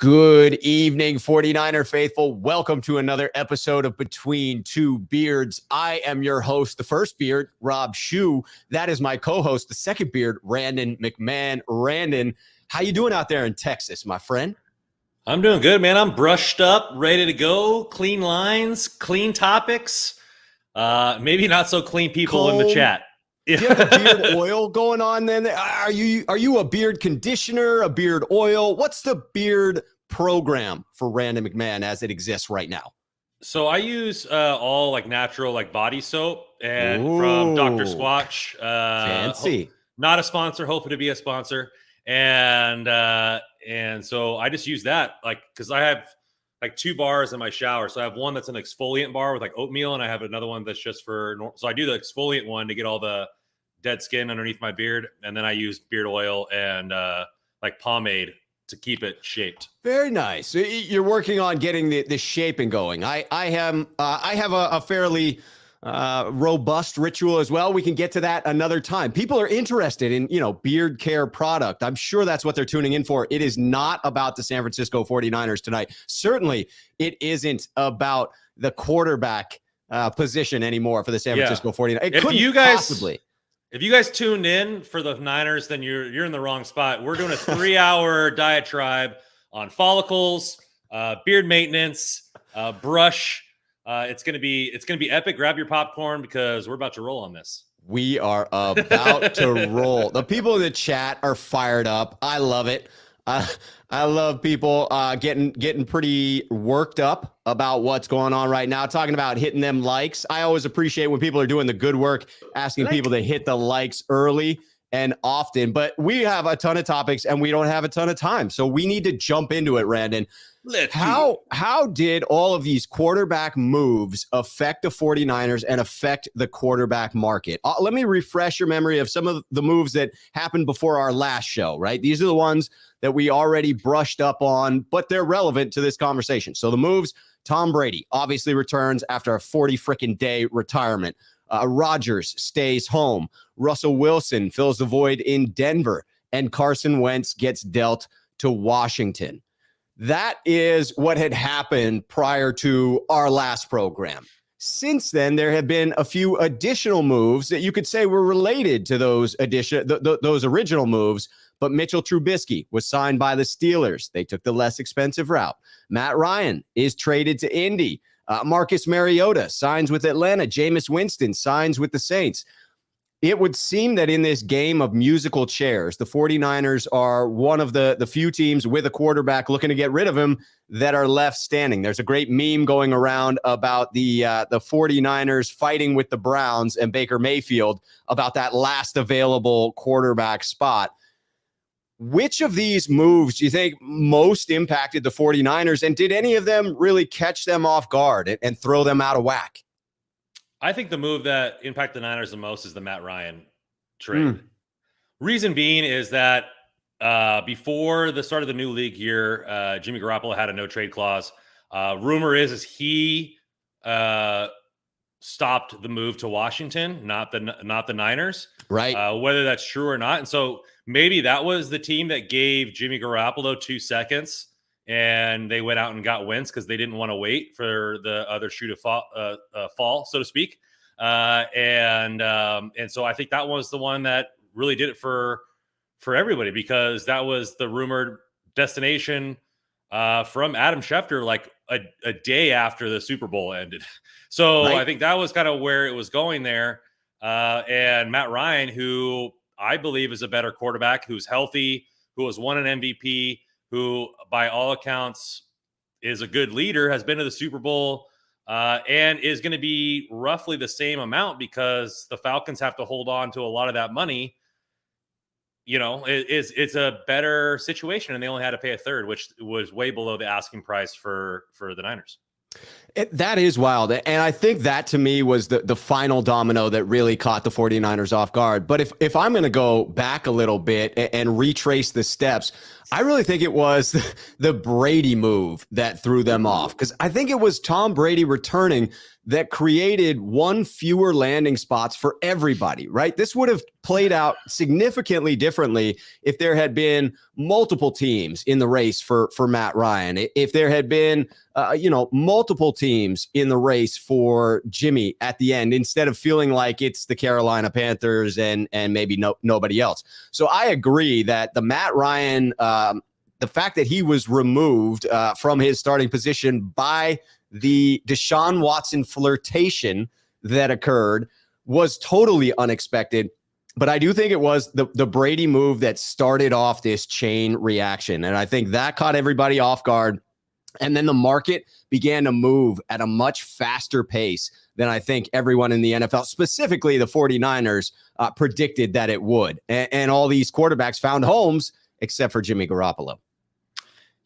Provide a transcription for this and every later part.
Good evening, 49er faithful. Welcome to another episode of Between Two Beards. I am your host, the first beard, Rob Schuh. That is my co-host, the second beard, Randon McMahon. Randon, how you doing out there in Texas, my friend? I'm doing good, man. I'm brushed up, ready to go. Clean lines, clean topics. Maybe not so clean people in the chat. Do you have a beard oil going on then? Are you a beard conditioner, a beard oil? What's the beard program for Randon McMahon as it exists right now? So I use all like natural like body soap and from Dr. Squatch. Fancy. Not a sponsor, hoping to be a sponsor. And so I just use that like because I have like two bars in my shower. So I have one that's an exfoliant bar with like oatmeal, and I have another one that's just for so I do the exfoliant one to get all the dead skin underneath my beard, and then I use beard oil and like pomade to keep it shaped. Very nice. You're working on getting the shaping going. I have a fairly robust ritual as well. We can get to that another time. People are interested in, beard care product. I'm sure that's what they're tuning in for. It is not about the San Francisco 49ers tonight. Certainly it isn't about the quarterback position anymore for the San Francisco 49ers. If you guys tuned in for the Niners, then you're in the wrong spot. We're doing a 3-hour diatribe on follicles, beard maintenance, brush. It's gonna be epic. Grab your popcorn because we're about to roll on this. We are about to roll. The people in the chat are fired up. I love it. I love people getting pretty worked up about what's going on right now, talking about hitting them likes. I always appreciate when people are doing the good work, asking people to hit the likes early and often. But we have a ton of topics and we don't have a ton of time. So we need to jump into it, Randon. How did all of these quarterback moves affect the 49ers and affect the quarterback market? Let me refresh your memory of some of the moves that happened before our last show, right? These are the ones that we already brushed up on, but they're relevant to this conversation. So the moves, Tom Brady obviously returns after a 40-freaking-day retirement. Rodgers stays home. Russell Wilson fills the void in Denver, and Carson Wentz gets dealt to Washington. That is what had happened prior to our last program. Since then, there have been a few additional moves that you could say were related to those original moves. But Mitchell Trubisky was signed by the Steelers. They took the less expensive route. Matt Ryan is traded to Indy. Marcus Mariota signs with Atlanta. Jameis Winston signs with the Saints. It would seem that in this game of musical chairs, the 49ers are one of the few teams with a quarterback looking to get rid of him that are left standing. There's a great meme going around about the 49ers fighting with the Browns and Baker Mayfield about that last available quarterback spot. Which of these moves do you think most impacted the 49ers, and did any of them really catch them off guard and throw them out of whack? I think the move that impacted the Niners the most is the Matt Ryan trade. Reason being is that before the start of the new league year, Jimmy Garoppolo had a no-trade clause. Rumor is he stopped the move to Washington, not the Niners. Right. Whether that's true or not. And so maybe that was the team that gave Jimmy Garoppolo 2 seconds and they went out and got Wentz because they didn't want to wait for the other shoe to fall, so to speak. And so I think that was the one that really did it for everybody, because that was the rumored destination from Adam Schefter, like a day after the Super Bowl ended. So right. I think that was kind of where it was going there. And Matt Ryan, who I believe is a better quarterback, who's healthy, who has won an MVP, who by all accounts is a good leader, has been to the Super Bowl, and is going to be roughly the same amount because the Falcons have to hold on to a lot of that money. It's a better situation, and they only had to pay a third, which was way below the asking price for the Niners. That is wild. And I think that to me was the final domino that really caught the 49ers off guard. But if I'm going to go back a little bit and retrace the steps, I really think it was the Brady move that threw them off, because I think it was Tom Brady returning that created one fewer landing spots for everybody, right? This would have played out significantly differently if there had been multiple teams in the race for Matt Ryan, if there had been, multiple teams in the race for Jimmy at the end, instead of feeling like it's the Carolina Panthers and maybe nobody else. So I agree that the Matt Ryan, the fact that he was removed from his starting position by the Deshaun Watson flirtation that occurred was totally unexpected. But I do think it was the Brady move that started off this chain reaction. And I think that caught everybody off guard. And then the market began to move at a much faster pace than I think everyone in the NFL, specifically the 49ers, predicted that it would. And all these quarterbacks found homes except for Jimmy Garoppolo.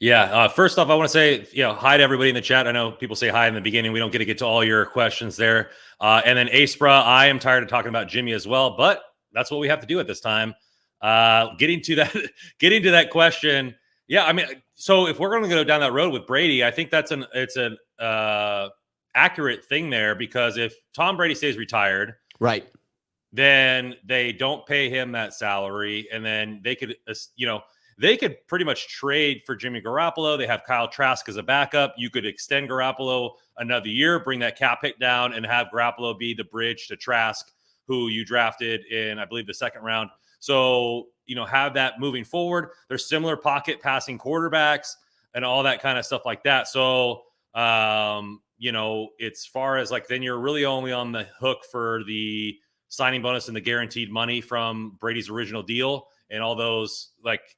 Yeah. First off, I want to say, hi to everybody in the chat. I know people say hi in the beginning. We don't get to all your questions there. And then Aspra, I am tired of talking about Jimmy as well, but that's what we have to do at this time. Getting to that question. Yeah. I mean, so if we're going to go down that road with Brady, I think it's an accurate thing there, because if Tom Brady stays retired, right, then they don't pay him that salary. And then they could, they could pretty much trade for Jimmy Garoppolo. They have Kyle Trask as a backup. You could extend Garoppolo another year, bring that cap hit down, and have Garoppolo be the bridge to Trask, who you drafted in, I believe, the second round. So, have that moving forward. There's similar pocket passing quarterbacks and all that kind of stuff like that. So, it's far as then you're really only on the hook for the signing bonus and the guaranteed money from Brady's original deal. And all those,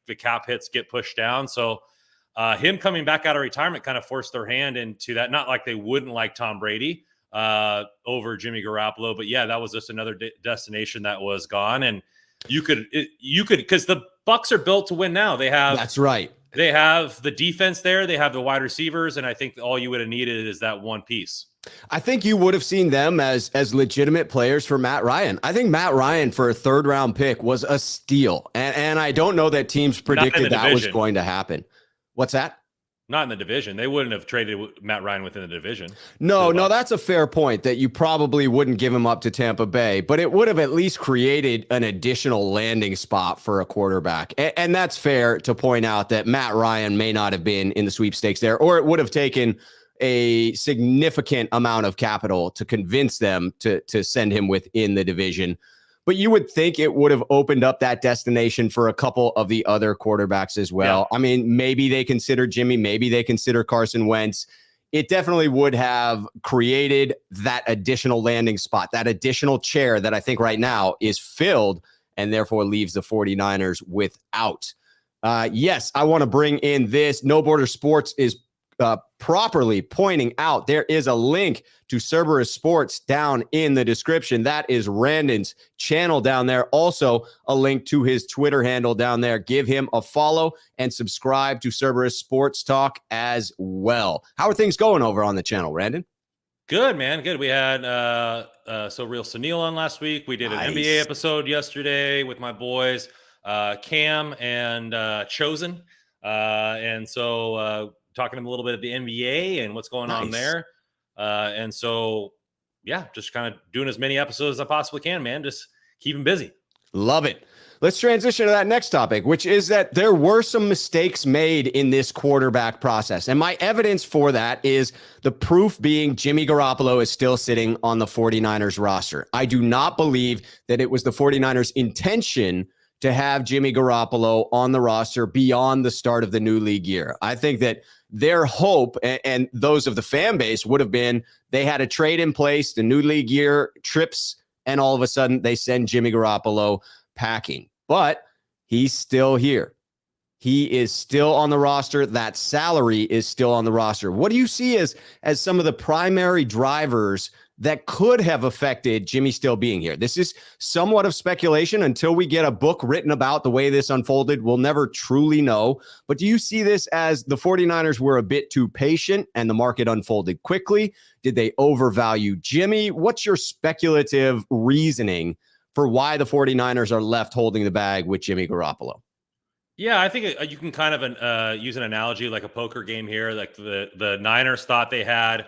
the cap hits get pushed down. So him coming back out of retirement kind of forced their hand into that. Not like they wouldn't like Tom Brady over Jimmy Garoppolo, but yeah, that was just another destination that was gone. And you could, because the Bucs are built to win now. That's right. They have the defense there. They have the wide receivers. And I think all you would have needed is that one piece. I think you would have seen them as legitimate players for Matt Ryan. I think Matt Ryan for a third-round pick was a steal. And I don't know that teams predicted that was going to happen. What's that? Not in the division. They wouldn't have traded Matt Ryan within the division. No, that's a fair point, that you probably wouldn't give him up to Tampa Bay, but it would have at least created an additional landing spot for a quarterback. And that's fair to point out that Matt Ryan may not have been in the sweepstakes there, or it would have taken a significant amount of capital to convince them to send him within the division. But you would think it would have opened up that destination for a couple of the other quarterbacks as well. Yeah. I mean, maybe they consider Jimmy, maybe they consider Carson Wentz. It definitely would have created that additional landing spot, that additional chair that I think right now is filled and therefore leaves the 49ers without. Yes, I want to bring in this. No Border Sports is properly pointing out there is a link to Cerberus Sports down in the description. That is Randon's channel down there. Also a link to his Twitter handle down there. Give him a follow and subscribe to Cerberus Sports Talk as well. How are things going over on the channel, Randon? Good, man. Good. We had So Real Sunil on last week. We did an NBA episode yesterday with my boys, Cam and Chosen. And so talking to him a little bit of the NBA and what's going on there. And so, yeah, just kind of doing as many episodes as I possibly can, man. Just keep him busy. Love it. Let's transition to that next topic, which is that there were some mistakes made in this quarterback process. And my evidence for that is the proof being Jimmy Garoppolo is still sitting on the 49ers roster. I do not believe that it was the 49ers' intention to have Jimmy Garoppolo on the roster beyond the start of the new league year. I think that their hope and those of the fan base would have been they had a trade in place, the new league year trips, and all of a sudden they send Jimmy Garoppolo packing. But he's still here. He is still on the roster. That salary is still on the roster. What do you see as some of the primary drivers that could have affected Jimmy still being here? This is somewhat of speculation until we get a book written about the way this unfolded. We'll never truly know. But do you see this as the 49ers were a bit too patient and the market unfolded quickly? Did they overvalue Jimmy? What's your speculative reasoning for why the 49ers are left holding the bag with Jimmy Garoppolo? Yeah, I think you can kind of use an analogy like a poker game here. Like the Niners thought they had,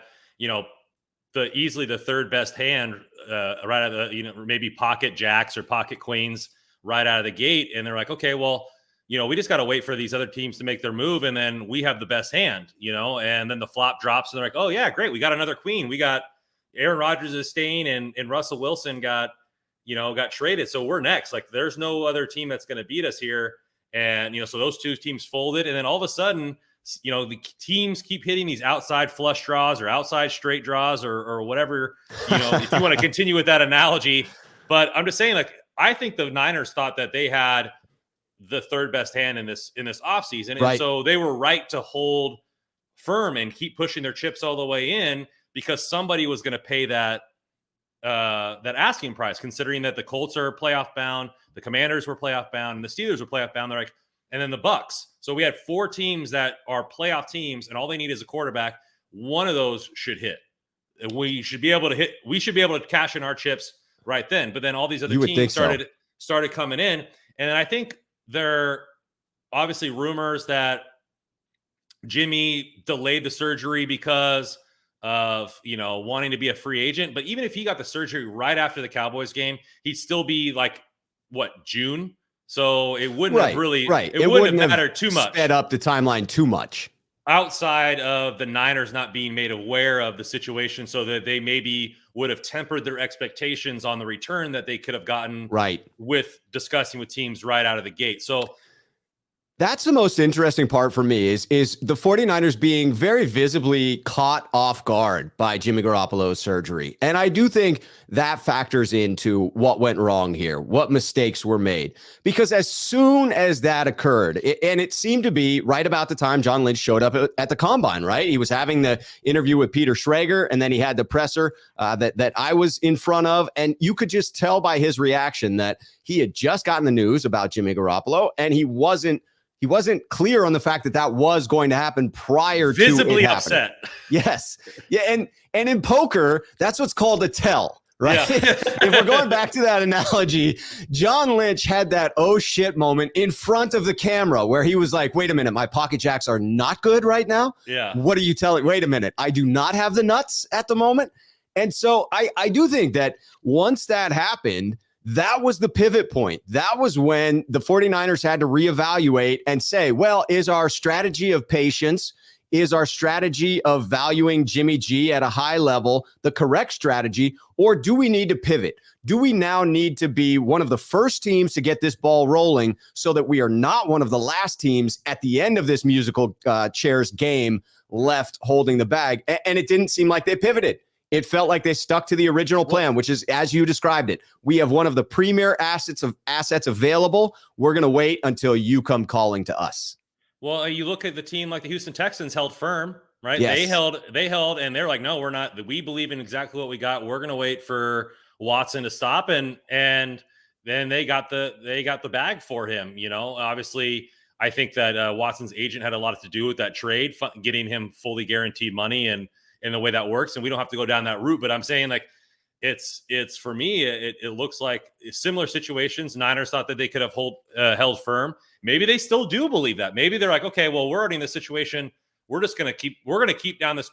easily the third best hand right out of the, maybe pocket jacks or pocket queens right out of the gate. And they're like, okay, well, we just got to wait for these other teams to make their move. And then we have the best hand, and then the flop drops and they're like, oh yeah, great. We got another queen. We got Aaron Rodgers is staying and Russell Wilson got traded. So we're next. Like there's no other team that's going to beat us here. And, so those two teams folded. And then all of a sudden, the teams keep hitting these outside flush draws or outside straight draws or whatever, if you want to continue with that analogy. But I'm just saying, like, I think the Niners thought that they had the third best hand in this offseason. And so they were right to hold firm and keep pushing their chips all the way in because somebody was going to pay that asking price, considering that the Colts are playoff bound, the Commanders were playoff bound, and the Steelers were playoff bound. They're like, and then the Bucks. So we had 4 teams that are playoff teams, and all they need is a quarterback. One of those should hit. We should be able to hit. We should be able to cash in our chips right then. But then all these other teams started coming in, and then I think there are obviously rumors that Jimmy delayed the surgery because of wanting to be a free agent. But even if he got the surgery right after the Cowboys game, he'd still be like June. So it wouldn't have really it wouldn't have mattered too much. Sped up the timeline too much. Outside of the Niners not being made aware of the situation, so that they maybe would have tempered their expectations on the return that they could have gotten with discussing with teams right out of the gate. So that's the most interesting part for me is the 49ers being very visibly caught off guard by Jimmy Garoppolo's surgery. And I do think that factors into what went wrong here, what mistakes were made. Because as soon as that occurred, and it seemed to be right about the time John Lynch showed up at the Combine, right? He was having the interview with Peter Schrager, and then he had the presser that I was in front of. And you could just tell by his reaction that he had just gotten the news about Jimmy Garoppolo, and he wasn't clear on the fact that was going to happen prior to visibly it upset. Yes. Yeah. And in poker, that's what's called a tell, right? Yeah. If we're going back to that analogy, John Lynch had that oh shit moment in front of the camera where he was like, wait a minute, my pocket jacks are not good right now. Yeah. What are you telling? Wait a minute. I do not have the nuts at the moment. And so I do think that once that happened, that was the pivot point. That was when the 49ers had to reevaluate and say, well, is our strategy of patience, is our strategy of valuing Jimmy G at a high level the correct strategy, or do we need to pivot? Do we now need to be one of the first teams to get this ball rolling so that we are not one of the last teams at the end of this musical chairs game left holding the bag? And it didn't seem like they pivoted. It felt like they stuck to the original plan, which is, as you described it, we have one of the premier assets available. We're going to wait until you come calling to us. Well, you look at the team like the Houston Texans held firm, right? Yes. They held, and they're like, no, we're not. We believe in exactly what we got. We're going to wait for Watson to stop, and then they got the bag for him. Obviously, I think that Watson's agent had a lot to do with that trade, getting him fully guaranteed money and the way that works, and we don't have to go down that route. But I'm saying, like, it's for me, it looks like similar situations. Niners thought that they could have held firm. Maybe they still do believe that. Maybe they're like, okay, well, we're already in this situation. We're going to keep down this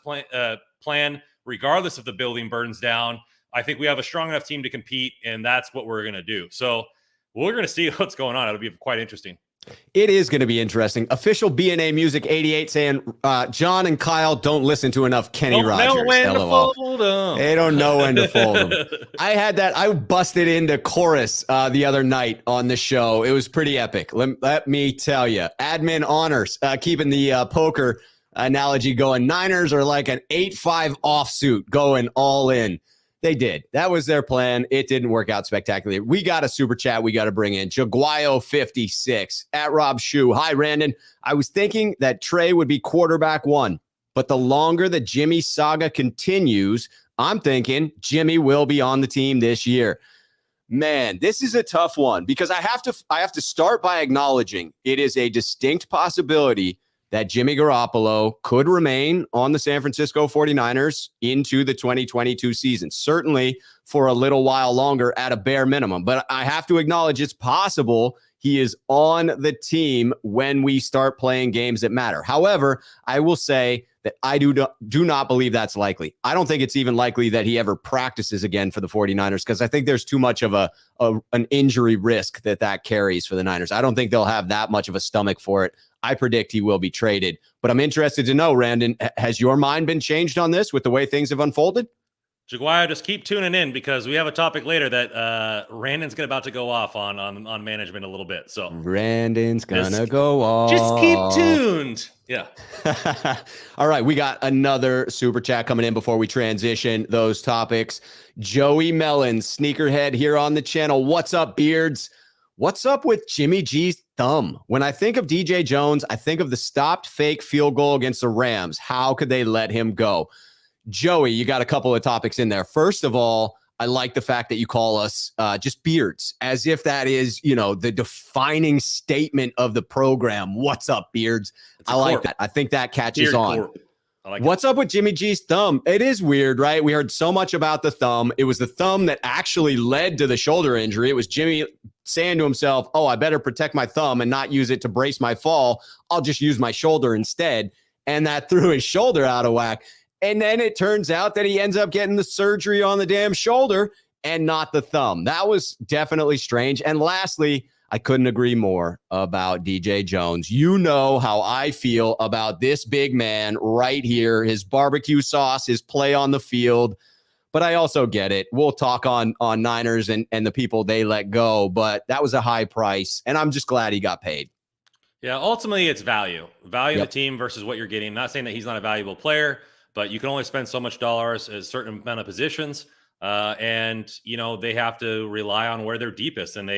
plan regardless if the building burns down. I think we have a strong enough team to compete, and that's what we're going to do. So we're going to see what's going on. It'll be quite interesting. It is going to be interesting. Official BNA Music 88 saying, John and Kyle don't listen to enough Kenny Rogers. Know when to fold them. They don't know when to fold them. I busted into chorus the other night on the show. It was pretty epic. Let me tell you. Admin honors, keeping the poker analogy going. Niners are like an 8-5 offsuit going all in. They did. That was their plan. It didn't work out spectacularly. We got a super chat we got to bring in. Jaguayo56 at Rob Schuh. Hi, Randon. I was thinking that Trey would be quarterback 1, but the longer the Jimmy saga continues, I'm thinking Jimmy will be on the team this year. Man, this is a tough one because I have to start by acknowledging it is a distinct possibility that Jimmy Garoppolo could remain on the San Francisco 49ers into the 2022 season, certainly for a little while longer at a bare minimum. But I have to acknowledge it's possible he is on the team when we start playing games that matter. However, I will say that I do not believe that's likely. I don't think it's even likely that he ever practices again for the 49ers because I think there's too much of an injury risk that carries for the Niners. I don't think they'll have that much of a stomach for it. I predict he will be traded. But I'm interested to know, Randon, has your mind been changed on this with the way things have unfolded? Jaguar, just keep tuning in because we have a topic later that Randon's about to go off on management a little bit. So Randon's gonna go off. Just keep tuned. Yeah. All right, we got another super chat coming in before we transition those topics. Joey Mellon, sneakerhead here on the channel. What's up, beards? What's up with Jimmy G's thumb? When I think of DJ Jones, I think of the stopped fake field goal against the Rams. How could they let him go? Joey, you got a couple of topics in there. First of all, I like the fact that you call us just beards, as if that is, the defining statement of the program. What's up, beards? I like that. I think that catches on. What's up with Jimmy G's thumb? It is weird, right? We heard so much about the thumb. It was the thumb that actually led to the shoulder injury. It was Jimmy saying to himself, oh, I better protect my thumb and not use it to brace my fall. I'll just use my shoulder instead. And that threw his shoulder out of whack. And then it turns out that he ends up getting the surgery on the damn shoulder and not the thumb. That was definitely strange. And lastly, I couldn't agree more about DJ Jones. You know how I feel about this big man right here, his barbecue sauce, his play on the field. But I also get it. We'll talk on Niners and the people they let go. But that was a high price. And I'm just glad he got paid. Yeah, ultimately it's value. Value of the team versus what you're getting. I'm not saying that he's not a valuable player, but you can only spend so much dollars at a certain amount of positions. And, they have to rely on where they're deepest. And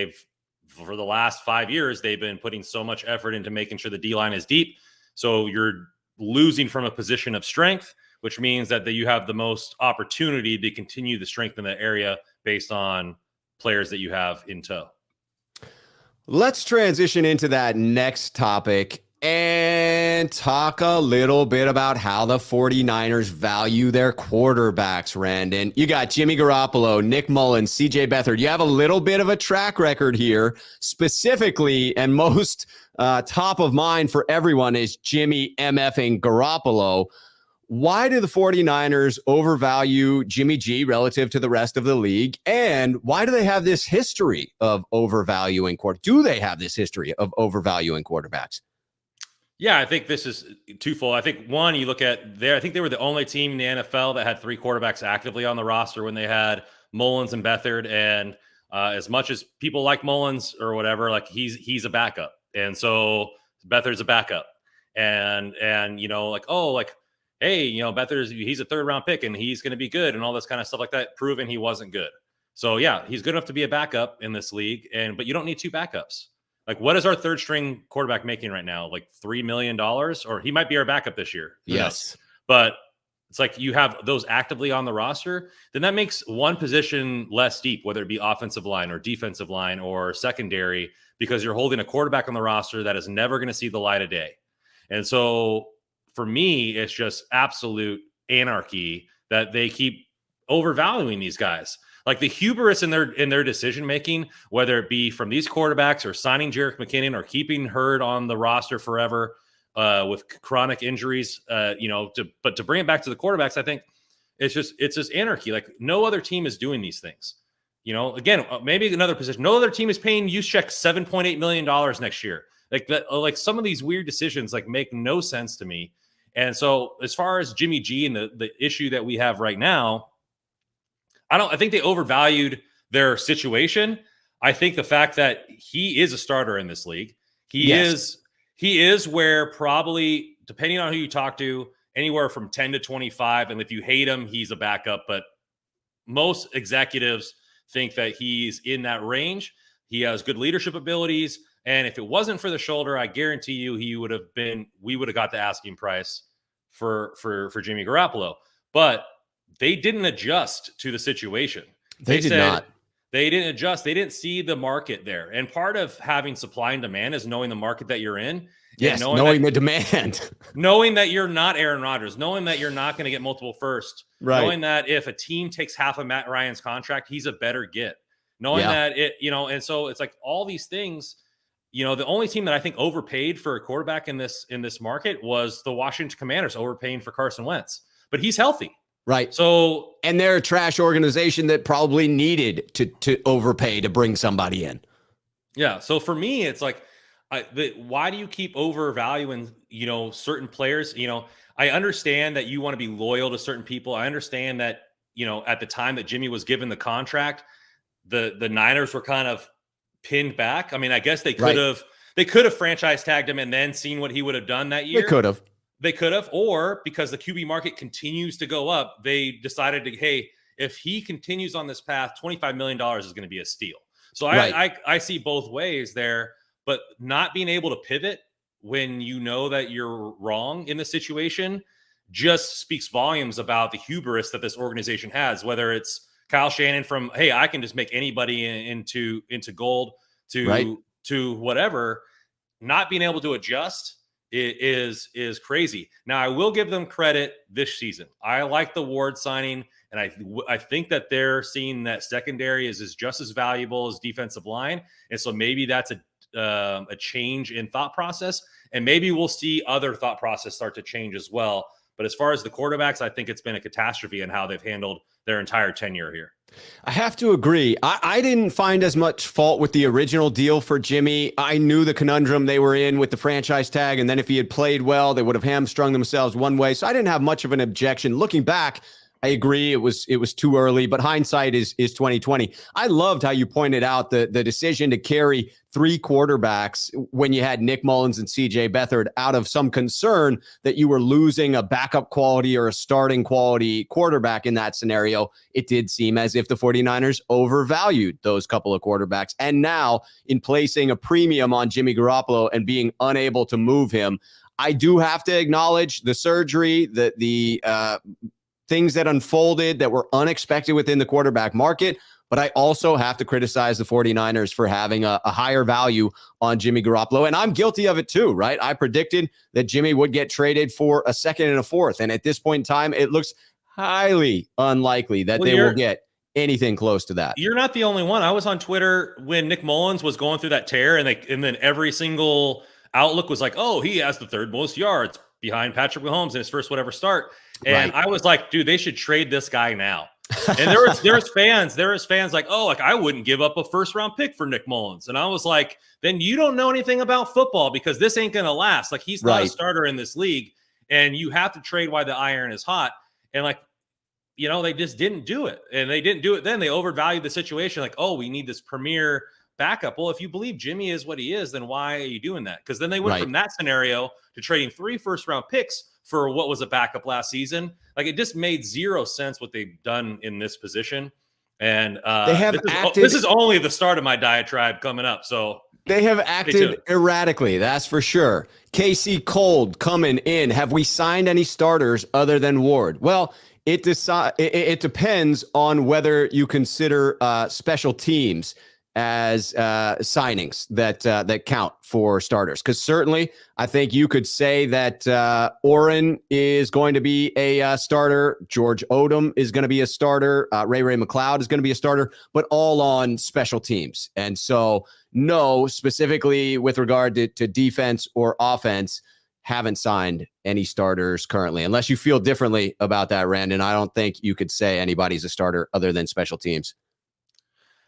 for the last 5 years, they've been putting so much effort into making sure the D-line is deep. So you're losing from a position of strength, which means that you have the most opportunity to continue to strengthen that area based on players that you have in tow. Let's transition into that next topic and talk a little bit about how the 49ers value their quarterbacks, Randon. You got Jimmy Garoppolo, Nick Mullins, CJ Beathard. You have a little bit of a track record here. Specifically, and most top of mind for everyone is Jimmy MFing Garoppolo. Why do the 49ers overvalue Jimmy G relative to the rest of the league? And why do they have this history of overvaluing quarterbacks? Do they have this history of overvaluing quarterbacks? Yeah, I think this is twofold. I think one, you look at I think they were the only team in the NFL that had 3 quarterbacks actively on the roster when they had Mullins and Beathard. And as much as people like Mullins or whatever, like he's a backup. And so Beathard's a backup. And hey, Beathard's he's a 3rd round pick and he's going to be good and all this kind of stuff like that, proving he wasn't good. So yeah, he's good enough to be a backup in this league. But you don't need 2 backups. Like, what is our 3rd string quarterback making right now? Like $3 million? Or he might be our backup this year. Yes. But it's like you have those actively on the roster, then that makes one position less deep, whether it be offensive line or defensive line or secondary, because you're holding a quarterback on the roster that is never going to see the light of day. And so for me, it's just absolute anarchy that they keep overvaluing these guys. Like the hubris in their decision making, whether it be from these quarterbacks or signing Jerick McKinnon or keeping Hurd on the roster forever with chronic injuries, but to bring it back to the quarterbacks, I think it's just anarchy. Like no other team is doing these things. Again, maybe another position. No other team is paying Juszczyk $7.8 million next year. Like that, like some of these weird decisions like make no sense to me. And so as far as Jimmy G and the issue that we have right now, I think they overvalued their situation. I think the fact that he is a starter in this league, he is where probably, depending on who you talk to, anywhere from 10 to 25. And if you hate him, he's a backup. But most executives think that he's in that range. He has good leadership abilities. And if it wasn't for the shoulder, I guarantee you we would have got the asking price for Jimmy Garoppolo. But they didn't adjust to the situation. They did not. They didn't adjust. They didn't see the market there. And part of having supply and demand is knowing the market that you're in. Yes, And knowing the demand. knowing that you're not Aaron Rodgers, knowing that you're not going to get multiple first, Right. knowing that if a team takes half of Matt Ryan's contract, he's a better get. Knowing that and so it's like all these things, the only team that I think overpaid for a quarterback in this market was the Washington Commanders overpaying for Carson Wentz, but he's healthy. Right. So, and they're a trash organization that probably needed to overpay to bring somebody in. Yeah. So for me, it's like, why do you keep overvaluing, certain players? I understand that you want to be loyal to certain people. I understand that, at the time that Jimmy was given the contract, the Niners were kind of pinned back. I mean, I guess they could have franchise tagged him and then seen what he would have done that year. They could have, or because the QB market continues to go up, they decided to, hey, if he continues on this path, $25 million is going to be a steal. So I see both ways there, but not being able to pivot when you know that you're wrong in the situation just speaks volumes about the hubris that this organization has, whether it's Kyle Shanahan from, hey, I can just make anybody into gold to whatever. Not being able to adjust is crazy. Now, I will give them credit this season. I like the Ward signing, and I think that they're seeing that secondary is just as valuable as defensive line, and so maybe that's a change in thought process, and maybe we'll see other thought process start to change as well. But as far as the quarterbacks, I think it's been a catastrophe in how they've handled their entire tenure here. I have to agree. I didn't find as much fault with the original deal for Jimmy. I knew the conundrum they were in with the franchise tag, and then if he had played well, they would have hamstrung themselves one way. So I didn't have much of an objection. Looking back, I agree it was too early, but hindsight is 2020. I loved how you pointed out the decision to carry 3 quarterbacks when you had Nick Mullins and CJ Beathard out of some concern that you were losing a backup quality or a starting quality quarterback in that scenario. It did seem as if the 49ers overvalued those couple of quarterbacks. And now in placing a premium on Jimmy Garoppolo and being unable to move him, I do have to acknowledge the surgery, the things that unfolded that were unexpected within the quarterback market. But I also have to criticize the 49ers for having a higher value on Jimmy Garoppolo. And I'm guilty of it too, right? I predicted that Jimmy would get traded for a second and a fourth. And at this point in time, it looks highly unlikely that they will get anything close to that. You're not the only one. I was on Twitter when Nick Mullins was going through that tear, and then every single outlook was like, oh, he has the 3rd most yards behind Patrick Mahomes in his first whatever start. And I was like, dude, they should trade this guy now. And there was fans like, oh, like I wouldn't give up a 1st round pick for Nick Mullins. And I was like, then you don't know anything about football, because this ain't going to last. Like, he's not a starter in this league, and you have to trade while the iron is hot. And like, they just didn't do it. And they didn't do it then. They overvalued the situation. Like, oh, we need this premier backup. Well, if you believe Jimmy is what he is, then why are you doing that? Because then they went from that scenario to trading 3 first-round picks for what was a backup last season. Like, it just made zero sense what they've done in this position. And this is only the start of my diatribe coming up. So they have acted erratically, that's for sure. KC Cold coming in. Have we signed any starters other than Ward? Well, it depends on whether you consider special teams as signings that count for starters. Because certainly, I think you could say that Oren is going to be a starter. George Odom is going to be a starter. Ray McLeod is going to be a starter, but all on special teams. And so, no, specifically with regard to defense or offense, haven't signed any starters currently. Unless you feel differently about that, Randon, I don't think you could say anybody's a starter other than special teams.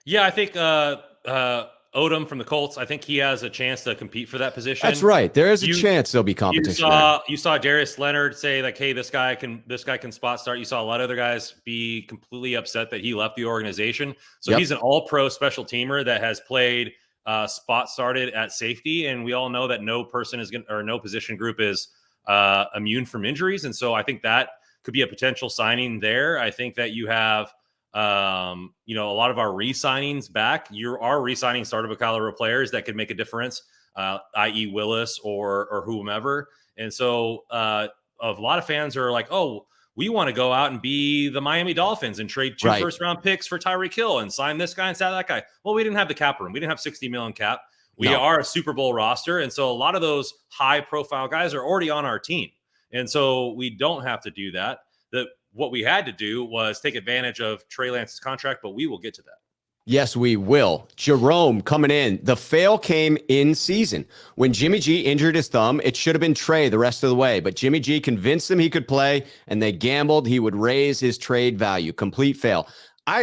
Yeah, I think Odom from the Colts, I think he has a chance to compete for that position. That's right. There is a chance there'll be competition. You saw Darius Leonard say like, hey, this guy can spot start. You saw a lot of other guys be completely upset that he left the organization. So he's an all-pro special teamer that has played spot started at safety. And we all know that no position group is immune from injuries. And so I think that could be a potential signing there. I think that you have a lot of our re-signings back. You are re-signing starter caliber players that could make a difference, i.e. Willis or whomever. And so a lot of fans are like, oh, we want to go out and be the Miami Dolphins and trade 2 Right. first-round picks for Tyreek Hill and sign this guy and sign that guy. Well, we didn't have the cap room. We didn't have $60 million cap. We are a Super Bowl roster. And so a lot of those high-profile guys are already on our team. And so we don't have to do that. What we had to do was take advantage of Trey Lance's contract, but we will get to that. Yes, we will. Jerome coming in. The fail came in season. When Jimmy G injured his thumb, it should have been Trey the rest of the way. But Jimmy G convinced them he could play, and they gambled he would raise his trade value. Complete fail.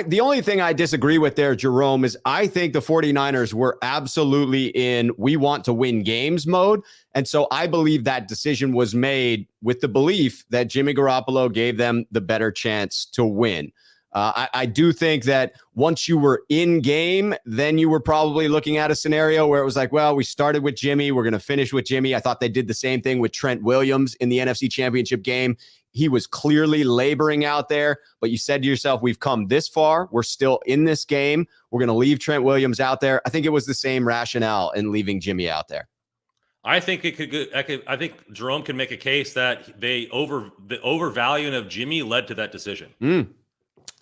The only thing I disagree with there, Jerome, is I think the 49ers were absolutely in we want to win games mode. And so I believe that decision was made with the belief that Jimmy Garoppolo gave them the better chance to win. I do think that once you were in game, then you were probably looking at a scenario where it was like, well, we started with Jimmy. We're going to finish with Jimmy. I thought they did the same thing with Trent Williams in the NFC Championship game. He was clearly laboring out there, but you said to yourself, we've come this far. We're still in this game. We're going to leave Trent Williams out there. I think it was the same rationale in leaving Jimmy out there. I think I think Jerome can make a case that the overvaluing of Jimmy led to that decision.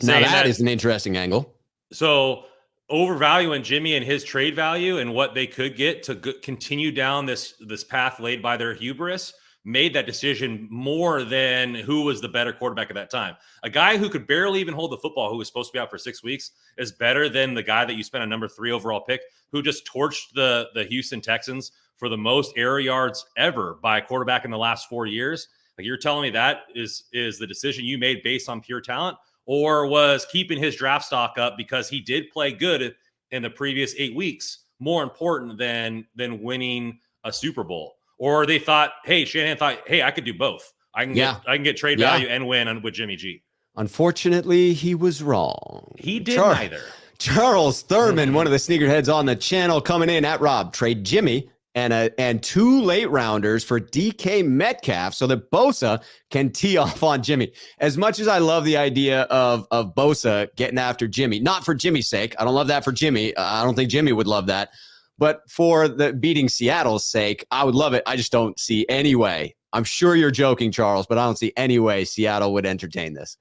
Now that is an interesting angle. So overvaluing Jimmy and his trade value and what they could get to continue down this path laid by their hubris made that decision more than who was the better quarterback at that time. A guy who could barely even hold the football, who was supposed to be out for 6 weeks, is better than the guy that you spent a number 3 overall pick, who just torched the Houston Texans for the most air yards ever by a quarterback in the last 4 years. Like, you're telling me that is the decision you made based on pure talent, or was keeping his draft stock up because he did play good in the previous 8 weeks more important than winning a Super Bowl? Or they thought, hey, Shanahan thought, hey, I could do both. I can get trade value and win with Jimmy G. Unfortunately, he was wrong. He did neither. Charles Thurman, one of the sneakerheads on the channel, coming in at Rob. Trade Jimmy and 2 late rounders for DK Metcalf so that Bosa can tee off on Jimmy. As much as I love the idea of Bosa getting after Jimmy, not for Jimmy's sake. I don't love that for Jimmy. I don't think Jimmy would love that. But for the beating Seattle's sake, I would love it. I just don't see any way. I'm sure you're joking, Charles, but I don't see any way Seattle would entertain this.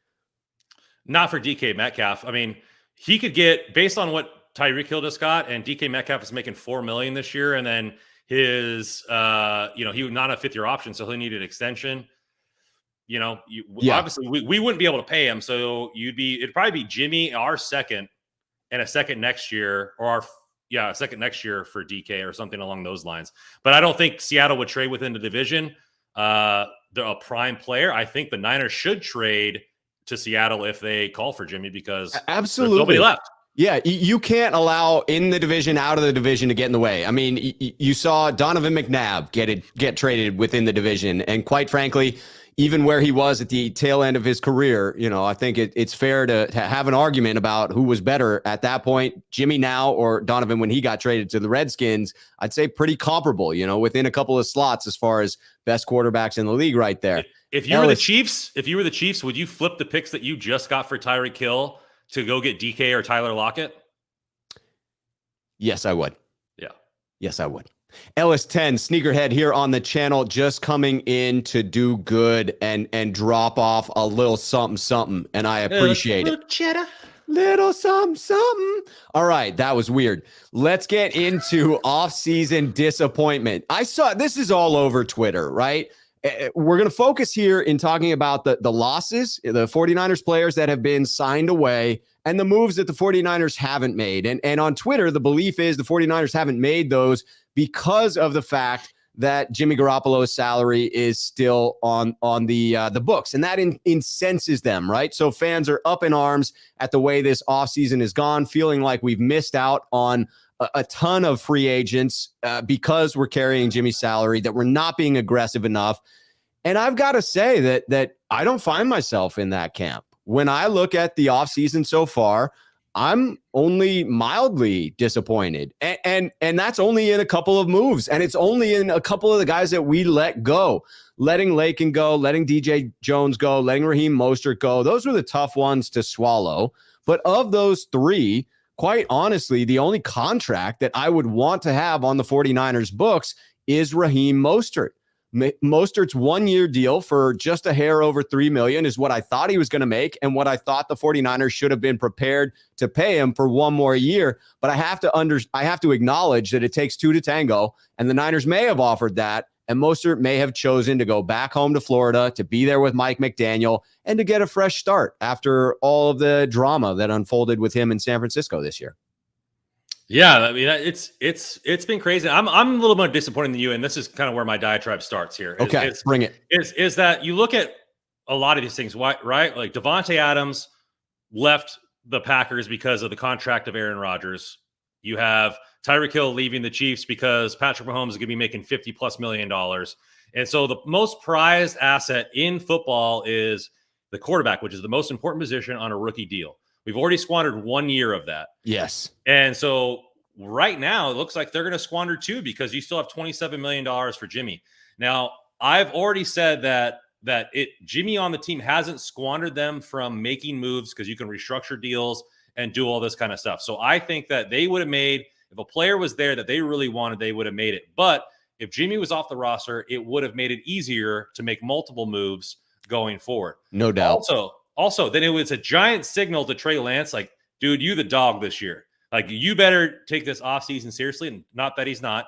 Not for DK Metcalf. I mean, he could get, based on what Tyreek Hill just got, and DK Metcalf is making $4 million this year, and then his, he would not a 5th-year option, so he'll need an extension. Obviously we wouldn't be able to pay him, so it'd probably be Jimmy, our second, and a second next year, or a second next year for DK or something along those lines. But I don't think Seattle would trade within the division. They're a prime player. I think the Niners should trade to Seattle if they call for Jimmy, because absolutely there's nobody left. Yeah, you can't allow in the division, out of the division to get in the way. I mean, you saw Donovan McNabb get traded within the division. And quite frankly, even where he was at the tail end of his career, I think it's fair to have an argument about who was better at that point, Jimmy now or Donovan when he got traded to the Redskins. I'd say pretty comparable, within a couple of slots as far as best quarterbacks in the league right there. If you were the Chiefs, would you flip the picks that you just got for Tyreek Hill to go get DK or Tyler Lockett? Yes, I would. Yeah. Yes, I would. Ellis 10, sneakerhead here on the channel, just coming in to do good and drop off a little something, and I appreciate it. Cheddar. Little something. All right, that was weird. Let's get into off-season disappointment. I saw this is all over Twitter, right? We're going to focus here in talking about the losses, the 49ers players that have been signed away, and the moves that the 49ers haven't made. And on Twitter, the belief is the 49ers haven't made those because of the fact that Jimmy Garoppolo's salary is still on the books. And that incenses them, right? So fans are up in arms at the way this offseason has gone, feeling like we've missed out on a ton of free agents because we're carrying Jimmy's salary, that we're not being aggressive enough. And I've got to say that I don't find myself in that camp. When I look at the offseason so far, I'm only mildly disappointed. And that's only in a couple of moves. And it's only in a couple of the guys that we let go. Letting Lakin go, letting DJ Jones go, letting Raheem Mostert go. Those were the tough ones to swallow. But of those 3, quite honestly, the only contract that I would want to have on the 49ers books is Raheem Mostert. Mostert's 1-year deal for just a hair over $3 million is what I thought he was going to make and what I thought the 49ers should have been prepared to pay him for 1 more year. But I have to acknowledge that it takes 2 to tango, and the Niners may have offered that, and Mostert may have chosen to go back home to Florida to be there with Mike McDaniel and to get a fresh start after all of the drama that unfolded with him in San Francisco this year. Yeah, I mean, it's been crazy. I'm a little more disappointed than you, and this is kind of where my diatribe starts here. Bring it. Is that you look at a lot of these things, right? Like Devontae Adams left the Packers because of the contract of Aaron Rodgers. You have Tyreek Hill leaving the Chiefs because Patrick Mahomes is going to be making $50+ million. And so the most prized asset in football is the quarterback, which is the most important position on a rookie deal. We've already squandered 1 year of that. Yes. And so right now it looks like they're going to squander 2 because you still have $27 million for Jimmy. Now, I've already said that Jimmy on the team hasn't squandered them from making moves because you can restructure deals and do all this kind of stuff. So I think that they would have made, if a player was there that they really wanted, they would have made it. But if Jimmy was off the roster, it would have made it easier to make multiple moves going forward. No doubt. Also, then it was a giant signal to Trey Lance, like, dude, you the dog this year. Like, you better take this offseason seriously, and not that he's not.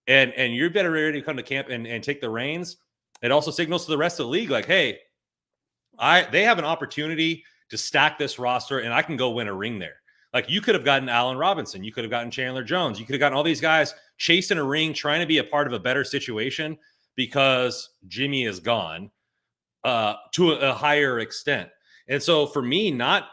And you're better ready to come to camp and take the reins. It also signals to the rest of the league, like, hey, they have an opportunity to stack this roster, and I can go win a ring there. Like, you could have gotten Allen Robinson. You could have gotten Chandler Jones. You could have gotten all these guys chasing a ring, trying to be a part of a better situation because Jimmy is gone. To a higher extent. And so for me, not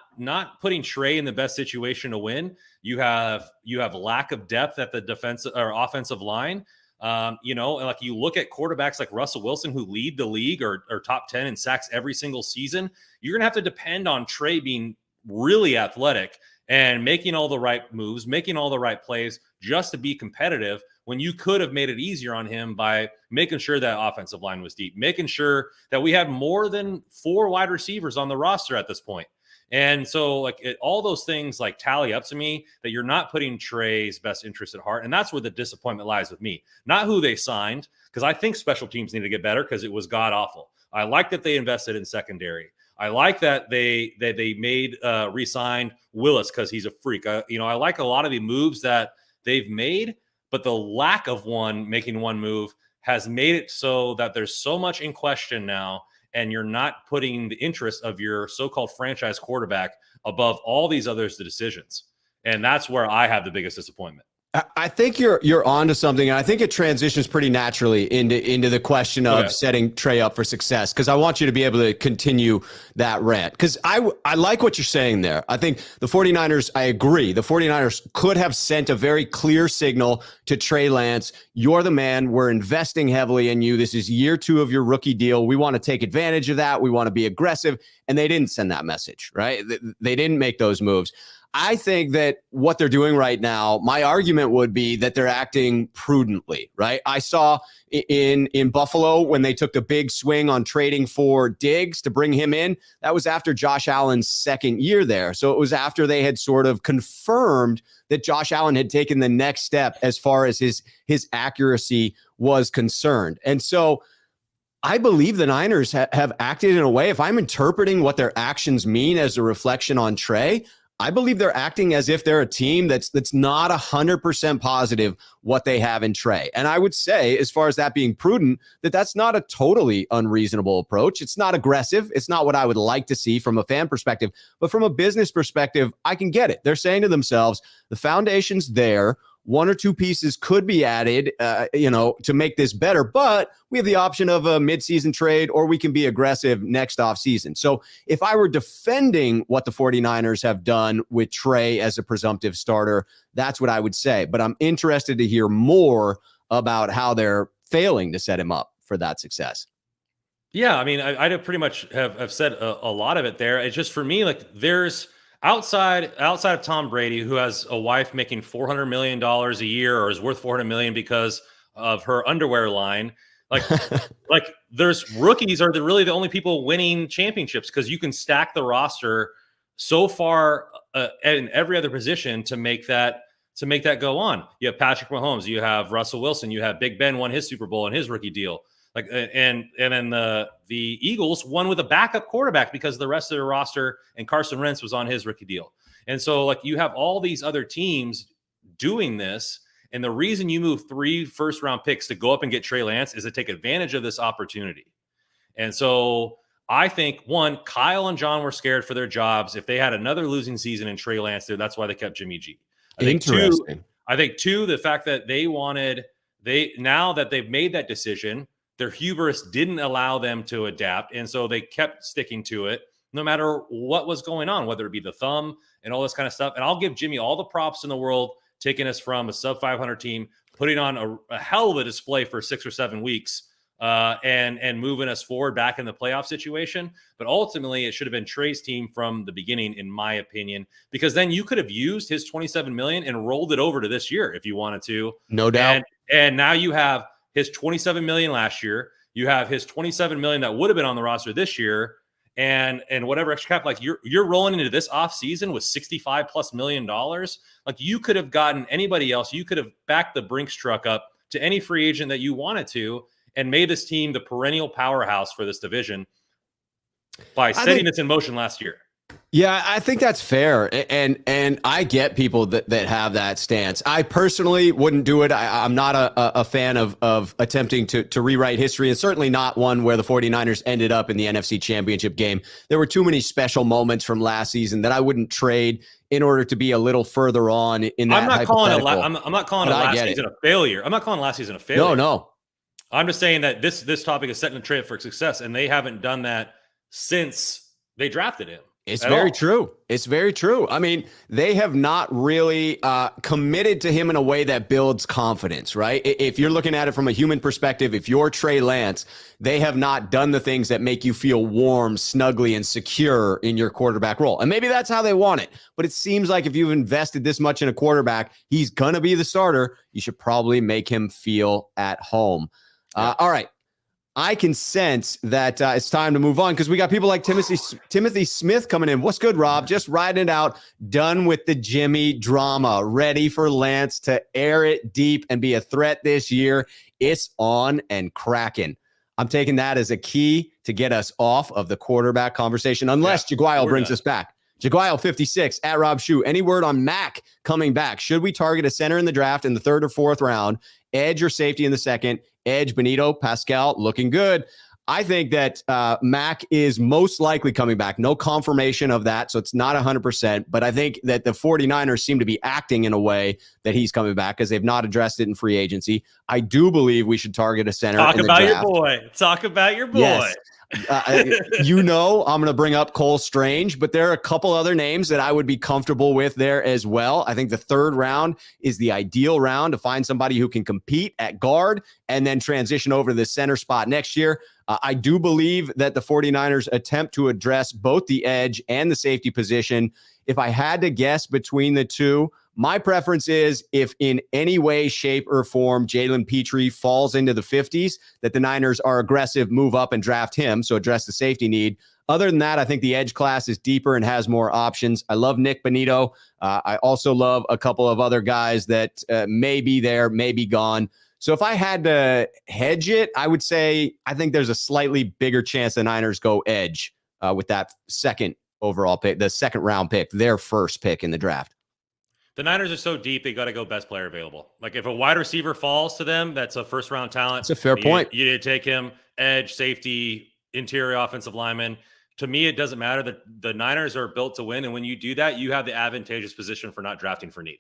putting Trey in the best situation to win, you have lack of depth at the defensive or offensive line. And like you look at quarterbacks like Russell Wilson, who lead the league or top 10 in sacks every single season. You're going to have to depend on Trey being really athletic and making all the right moves, making all the right plays just to be competitive, when you could have made it easier on him by making sure that offensive line was deep, making sure that we had more than 4 wide receivers on the roster at this point. And so all those things like tally up to me that you're not putting Trey's best interest at heart. And that's where the disappointment lies with me, not who they signed, because I think special teams need to get better because it was god awful. I like that they invested in secondary. I like that they made re-signed Willis because he's a freak. I like a lot of the moves that they've made, but the lack of making one move has made it so that there's so much in question now, and you're not putting the interest of your so-called franchise quarterback above all these others' decisions. And that's where I have the biggest disappointment. I think you're onto something, and I think it transitions pretty naturally into the question of setting Trey up for success, because I want you to be able to continue that rant, because I like what you're saying there. I think the 49ers, I agree, the 49ers could have sent a very clear signal to Trey Lance. You're the man. We're investing heavily in you. This is year 2 of your rookie deal. We want to take advantage of that. We want to be aggressive. And they didn't send that message, right? They didn't make those moves. I think that what they're doing right now, my argument would be that they're acting prudently, right? I saw in Buffalo when they took the big swing on trading for Diggs to bring him in. That was after Josh Allen's 2nd year there. So it was after they had sort of confirmed that Josh Allen had taken the next step as far as his accuracy was concerned. And so I believe the Niners have acted in a way, if I'm interpreting what their actions mean as a reflection on Trey, I believe they're acting as if they're a team that's not 100% positive what they have in Trey. And I would say, as far as that being prudent, that's not a totally unreasonable approach. It's not aggressive. It's not what I would like to see from a fan perspective. But from a business perspective, I can get it. They're saying to themselves, the foundation's there. 1 or 2 pieces could be added, to make this better, but we have the option of a midseason trade, or we can be aggressive next offseason. So if I were defending what the 49ers have done with Trey as a presumptive starter, that's what I would say. But I'm interested to hear more about how they're failing to set him up for that success. Yeah, I mean, I pretty much have said a lot of it there. It's just, for me, like, there's outside of Tom Brady, who has a wife making $400 million a year, or is worth $400 million because of her underwear line. Like, there's rookies are really the only people winning championships, because you can stack the roster so far in every other position to make that go on. You have Patrick Mahomes, you have Russell Wilson, you have Big Ben won his Super Bowl and his rookie deal. Like, and then the Eagles won with a backup quarterback because the rest of their roster and Carson Wentz was on his rookie deal. And so like you have all these other teams doing this. And the reason you move 3 first-round picks to go up and get Trey Lance is to take advantage of this opportunity. And so I think, one, Kyle and John were scared for their jobs. If they had another losing season in Trey Lance there, that's why they kept Jimmy G. Interesting. I think, two, the fact that now that they've made that decision, their hubris didn't allow them to adapt. And so they kept sticking to it no matter what was going on, whether it be the thumb and all this kind of stuff. And I'll give Jimmy all the props in the world, taking us from a sub 500 team, putting on a hell of a display for 6 or 7 weeks, and moving us forward back in the playoff situation. But ultimately, it should have been Trey's team from the beginning, in my opinion, because then you could have used his $27 million and rolled it over to this year if you wanted to. No doubt. And now you have his $27 million last year. You have his $27 million that would have been on the roster this year, and whatever extra cap. Like you're rolling into this off season with $65+ million. Like you could have gotten anybody else. You could have backed the Brinks truck up to any free agent that you wanted to, and made this team the perennial powerhouse for this division by setting this in motion last year. Yeah, I think that's fair. And I get people that have that stance. I personally wouldn't do it. I'm not a fan of attempting to rewrite history, and certainly not one where the 49ers ended up in the NFC Championship game. There were too many special moments from last season that I wouldn't trade in order to be a little further on in that. I'm not calling last season a failure. I'm not calling last season a failure. No. I'm just saying that this topic is setting a trade for success, and they haven't done that since they drafted him. It's very true. It's very true. I mean, they have not really committed to him in a way that builds confidence, right? If you're looking at it from a human perspective, if you're Trey Lance, they have not done the things that make you feel warm, snuggly, and secure in your quarterback role. And maybe that's how they want it. But it seems like if you've invested this much in a quarterback, he's going to be the starter. You should probably make him feel at home. All right. I can sense that it's time to move on because we got people like Timothy Smith coming in. What's good, Rob? Just riding it out. Done with the Jimmy drama. Ready for Lance to air it deep and be a threat this year. It's on and cracking. I'm taking that as a key to get us off of the quarterback conversation, unless Jaguile brings us back. Jaguile 56 at Rob Schuh. Any word on Mac coming back? Should we target a center in the draft in the 3rd or 4th round? Edge or safety in the 2nd? Edge, Benito, Pascal, looking good. I think that Mac is most likely coming back. No confirmation of that, so it's not 100%. But I think that the 49ers seem to be acting in a way that he's coming back because they've not addressed it in free agency. I do believe we should target a center. Talk about your boy. Talk about your boy. Yes. I'm going to bring up Cole Strange, but there are a couple other names that I would be comfortable with there as well. I think the 3rd round is the ideal round to find somebody who can compete at guard and then transition over to the center spot next year. I do believe that the 49ers attempt to address both the edge and the safety position. If I had to guess between the two, my preference is if in any way, shape, or form Jalen Petrie falls into the 50s, that the Niners are aggressive, move up and draft him, so address the safety need. Other than that, I think the edge class is deeper and has more options. I love Nick Benito. I also love a couple of other guys that may be there, may be gone. So if I had to hedge it, I would say I think there's a slightly bigger chance the Niners go edge with that 2nd overall pick, the 2nd round pick, their 1st pick in the draft. The Niners are so deep, they got to go best player available. Like if a wide receiver falls to them, that's a 1st round talent. That's a fair point. You did take him, edge, safety, interior offensive lineman. To me, it doesn't matter. That the Niners are built to win. And when you do that, you have the advantageous position for not drafting for need.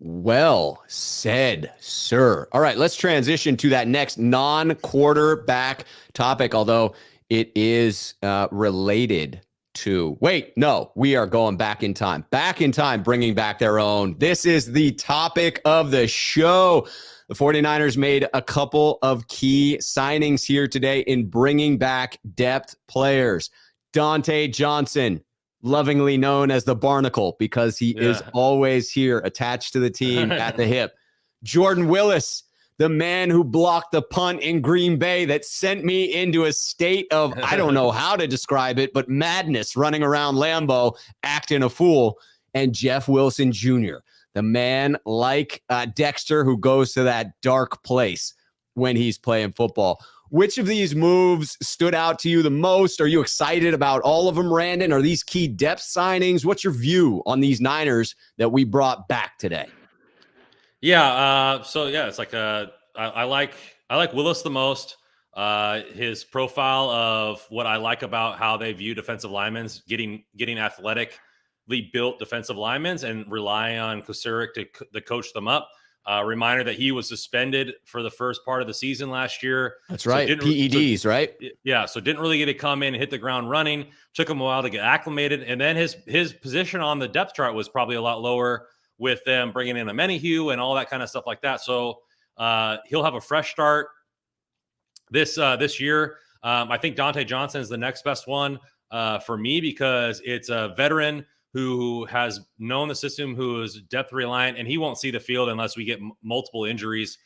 Well said, sir. All right, let's transition to that next non-quarterback topic, although it is related to. Wait, no, we are going back in time. Back in time, bringing back their own. This is the topic of the show. The 49ers made a couple of key signings here today in bringing back depth players. Dontae Johnson, lovingly known as the Barnacle because he is always here attached to the team at the hip. Jordan Willis, the man who blocked the punt in Green Bay that sent me into a state of, I don't know how to describe it, but madness running around Lambeau, acting a fool. And Jeff Wilson Jr., the man like Dexter who goes to that dark place when he's playing football. which of these moves stood out to you the most? Are you excited about all of them, Randon? Are these key depth signings? What's your view on these Niners that we brought back today? Yeah. It's like I like Willis the most. His profile of what I like about how they view defensive linemen, getting athletically built defensive linemen and relying on Kucerik to coach them up. Reminder that he was suspended for the first part of the season last year. That's right. PEDs, right? Yeah. So didn't really get to come in and hit the ground running. Took him a while to get acclimated. And then his position on the depth chart was probably a lot lower with them bringing in a Menahue and all that kind of stuff like that. So he'll have a fresh start this year. I think Dontae Johnson is the next best one for me because it's a veteran who has known the system, who is depth reliant, and he won't see the field unless we get multiple injuries.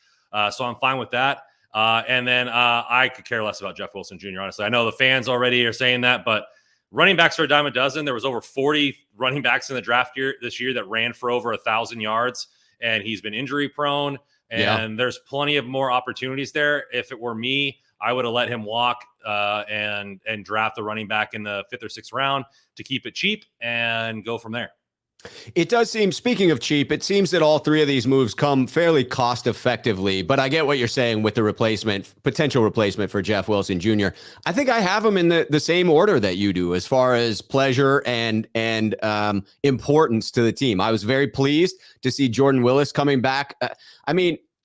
So I'm fine with that. And then I could care less about Jeff Wilson Jr., honestly. I know the fans already are saying that, but running backs are a dime a dozen. There was over 40 running backs in the draft this year that ran for over 1,000 yards, and he's been injury prone. And there's plenty of more opportunities there. If it were me, I would have let him walk and draft the running back in the 5th or 6th round to keep it cheap and go from there. It does seem, speaking of cheap, it seems that all three of these moves come fairly cost effectively, but I get what you're saying with the potential replacement for Jeff Wilson Jr. I think I have them in the same order that you do as far as pleasure and importance to the team. I was very pleased to see Jordan Willis coming back.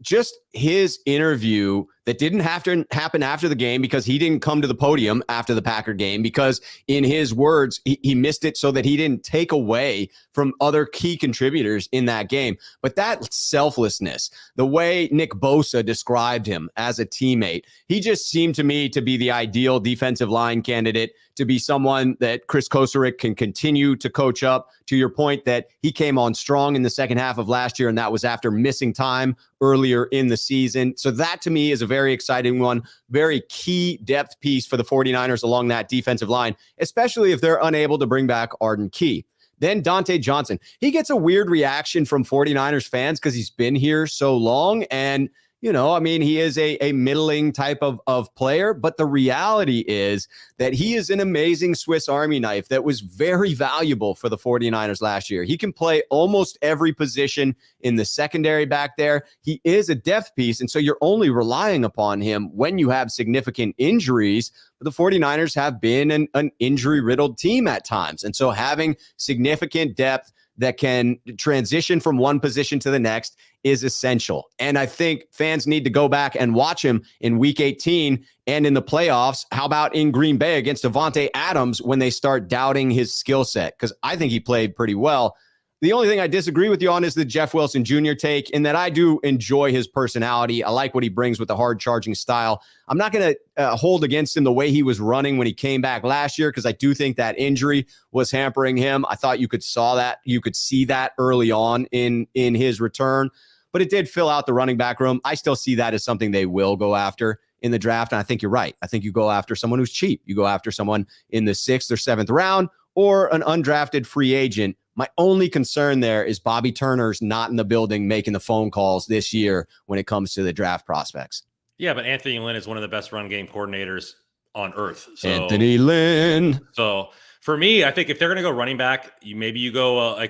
Just his interview that didn't have to happen after the game because he didn't come to the podium after the Packer game because in his words, he missed it so that he didn't take away from other key contributors in that game. But that selflessness, the way Nick Bosa described him as a teammate, he just seemed to me to be the ideal defensive line candidate, to be someone that Chris Kosarik can continue to coach up. To your point that he came on strong in the second half of last year, and that was after missing time earlier in the season. So that to me is a very exciting one, very key depth piece for the 49ers along that defensive line, especially if they're unable to bring back Arden Key. Then Dontae Johnson. He gets a weird reaction from 49ers fans because he's been here so long. And, he is a middling type of player. But the reality is that he is an amazing Swiss Army knife that was very valuable for the 49ers last year. He can play almost every position in the secondary back there. He is a depth piece. And so you're only relying upon him when you have significant injuries. But the 49ers have been an injury-riddled team at times. And so having significant depth that can transition from one position to the next is essential. And I think fans need to go back and watch him in week 18 and in the playoffs. How about in Green Bay against Devontae Adams when they start doubting his skill set? Because I think he played pretty well. The only thing I disagree with you on is the Jeff Wilson Jr. take, in that I do enjoy his personality. I like what he brings with the hard charging style. I'm not going to hold against him the way he was running when he came back last year, because I do think that injury was hampering him. I thought you could see that early on in his return, but it did fill out the running back room. I still see that as something they will go after in the draft. And I think you're right. I think you go after someone who's cheap. You go after someone in the 6th or 7th round or an undrafted free agent. My only concern there is Bobby Turner's not in the building making the phone calls this year when it comes to the draft prospects. Yeah, but Anthony Lynn is one of the best run game coordinators on earth. So, Anthony Lynn. So for me, I think if they're going to go running back, you go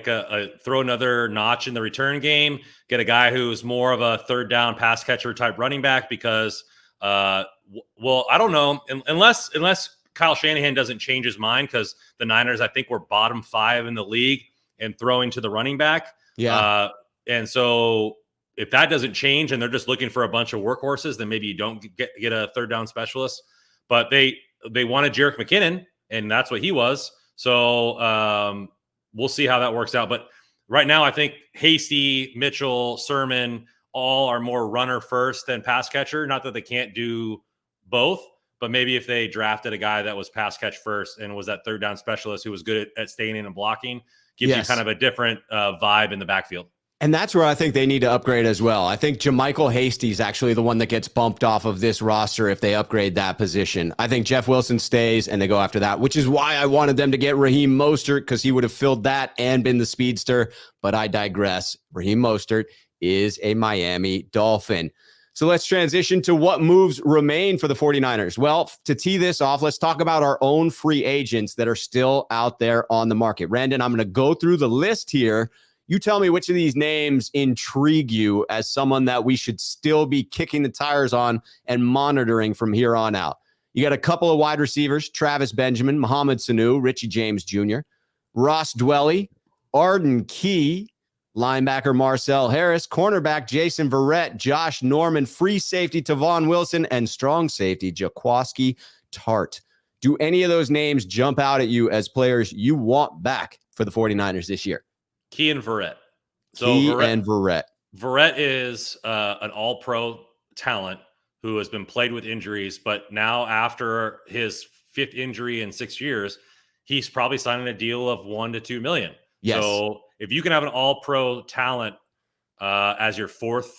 throw another notch in the return game, get a guy who's more of a third down pass catcher type running back because, I don't know, unless Kyle Shanahan doesn't change his mind, because the Niners, I think, were bottom 5 in the league and throwing to the running back. Yeah. And so if that doesn't change and they're just looking for a bunch of workhorses, then maybe you don't get a third down specialist. But they wanted Jerick McKinnon, and that's what he was. So we'll see how that works out. But right now, I think Hasty, Mitchell, Sermon, all are more runner first than pass catcher. Not that they can't do both, but maybe if they drafted a guy that was pass catch first and was that third down specialist who was good at staying in and blocking, gives you kind of a different vibe in the backfield. And that's where I think they need to upgrade as well. I think Jermichael Hasty is actually the one that gets bumped off of this roster if they upgrade that position. I think Jeff Wilson stays and they go after that, which is why I wanted them to get Raheem Mostert, because he would have filled that and been the speedster. But I digress. Raheem Mostert is a Miami Dolphin. So let's transition to what moves remain for the 49ers. Well, to tee this off, let's talk about our own free agents that are still out there on the market. Randon, I'm going to go through the list here. You tell me which of these names intrigue you as someone that we should still be kicking the tires on and monitoring from here on out. You got a couple of wide receivers, Travis Benjamin, Mohamed Sanu, Richie James Jr., Ross Dwelly, Arden Key, linebacker Marcel Harris, cornerback Jason Verrett, Josh Norman, free safety Tavon Wilson, and strong safety Jaquaski Tart. Do any of those names jump out at you as players you want back for the 49ers this year? Key and Verrett. Verrett. Verrett is an all-pro talent who has been plagued with injuries, but now after his 5th injury in 6 years, he's probably signing a deal of $1 to $2 million. Yes. So if you can have an all-pro talent as your 4th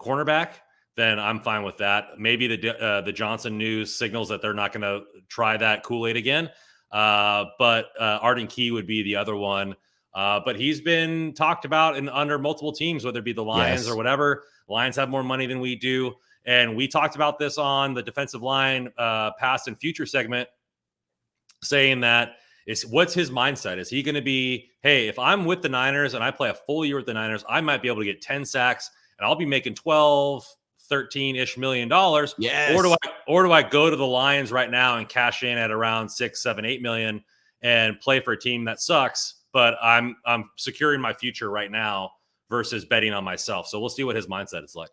cornerback, then I'm fine with that. Maybe the Johnson news signals that they're not going to try that Kool-Aid again. But Arden Key would be the other one. But he's been talked about under multiple teams, whether it be the Lions or whatever. Lions have more money than we do. And we talked about this on the defensive line past and future segment, saying that what's his mindset? Is he going to be, hey, if I'm with the Niners and I play a full year with the Niners, I might be able to get 10 sacks and I'll be making 12, 13-ish $million. Yes. Or do I go to the Lions right now and cash in at around 6, 7, 8 million and play for a team that sucks, but I'm securing my future right now versus betting on myself. So we'll see what his mindset is like.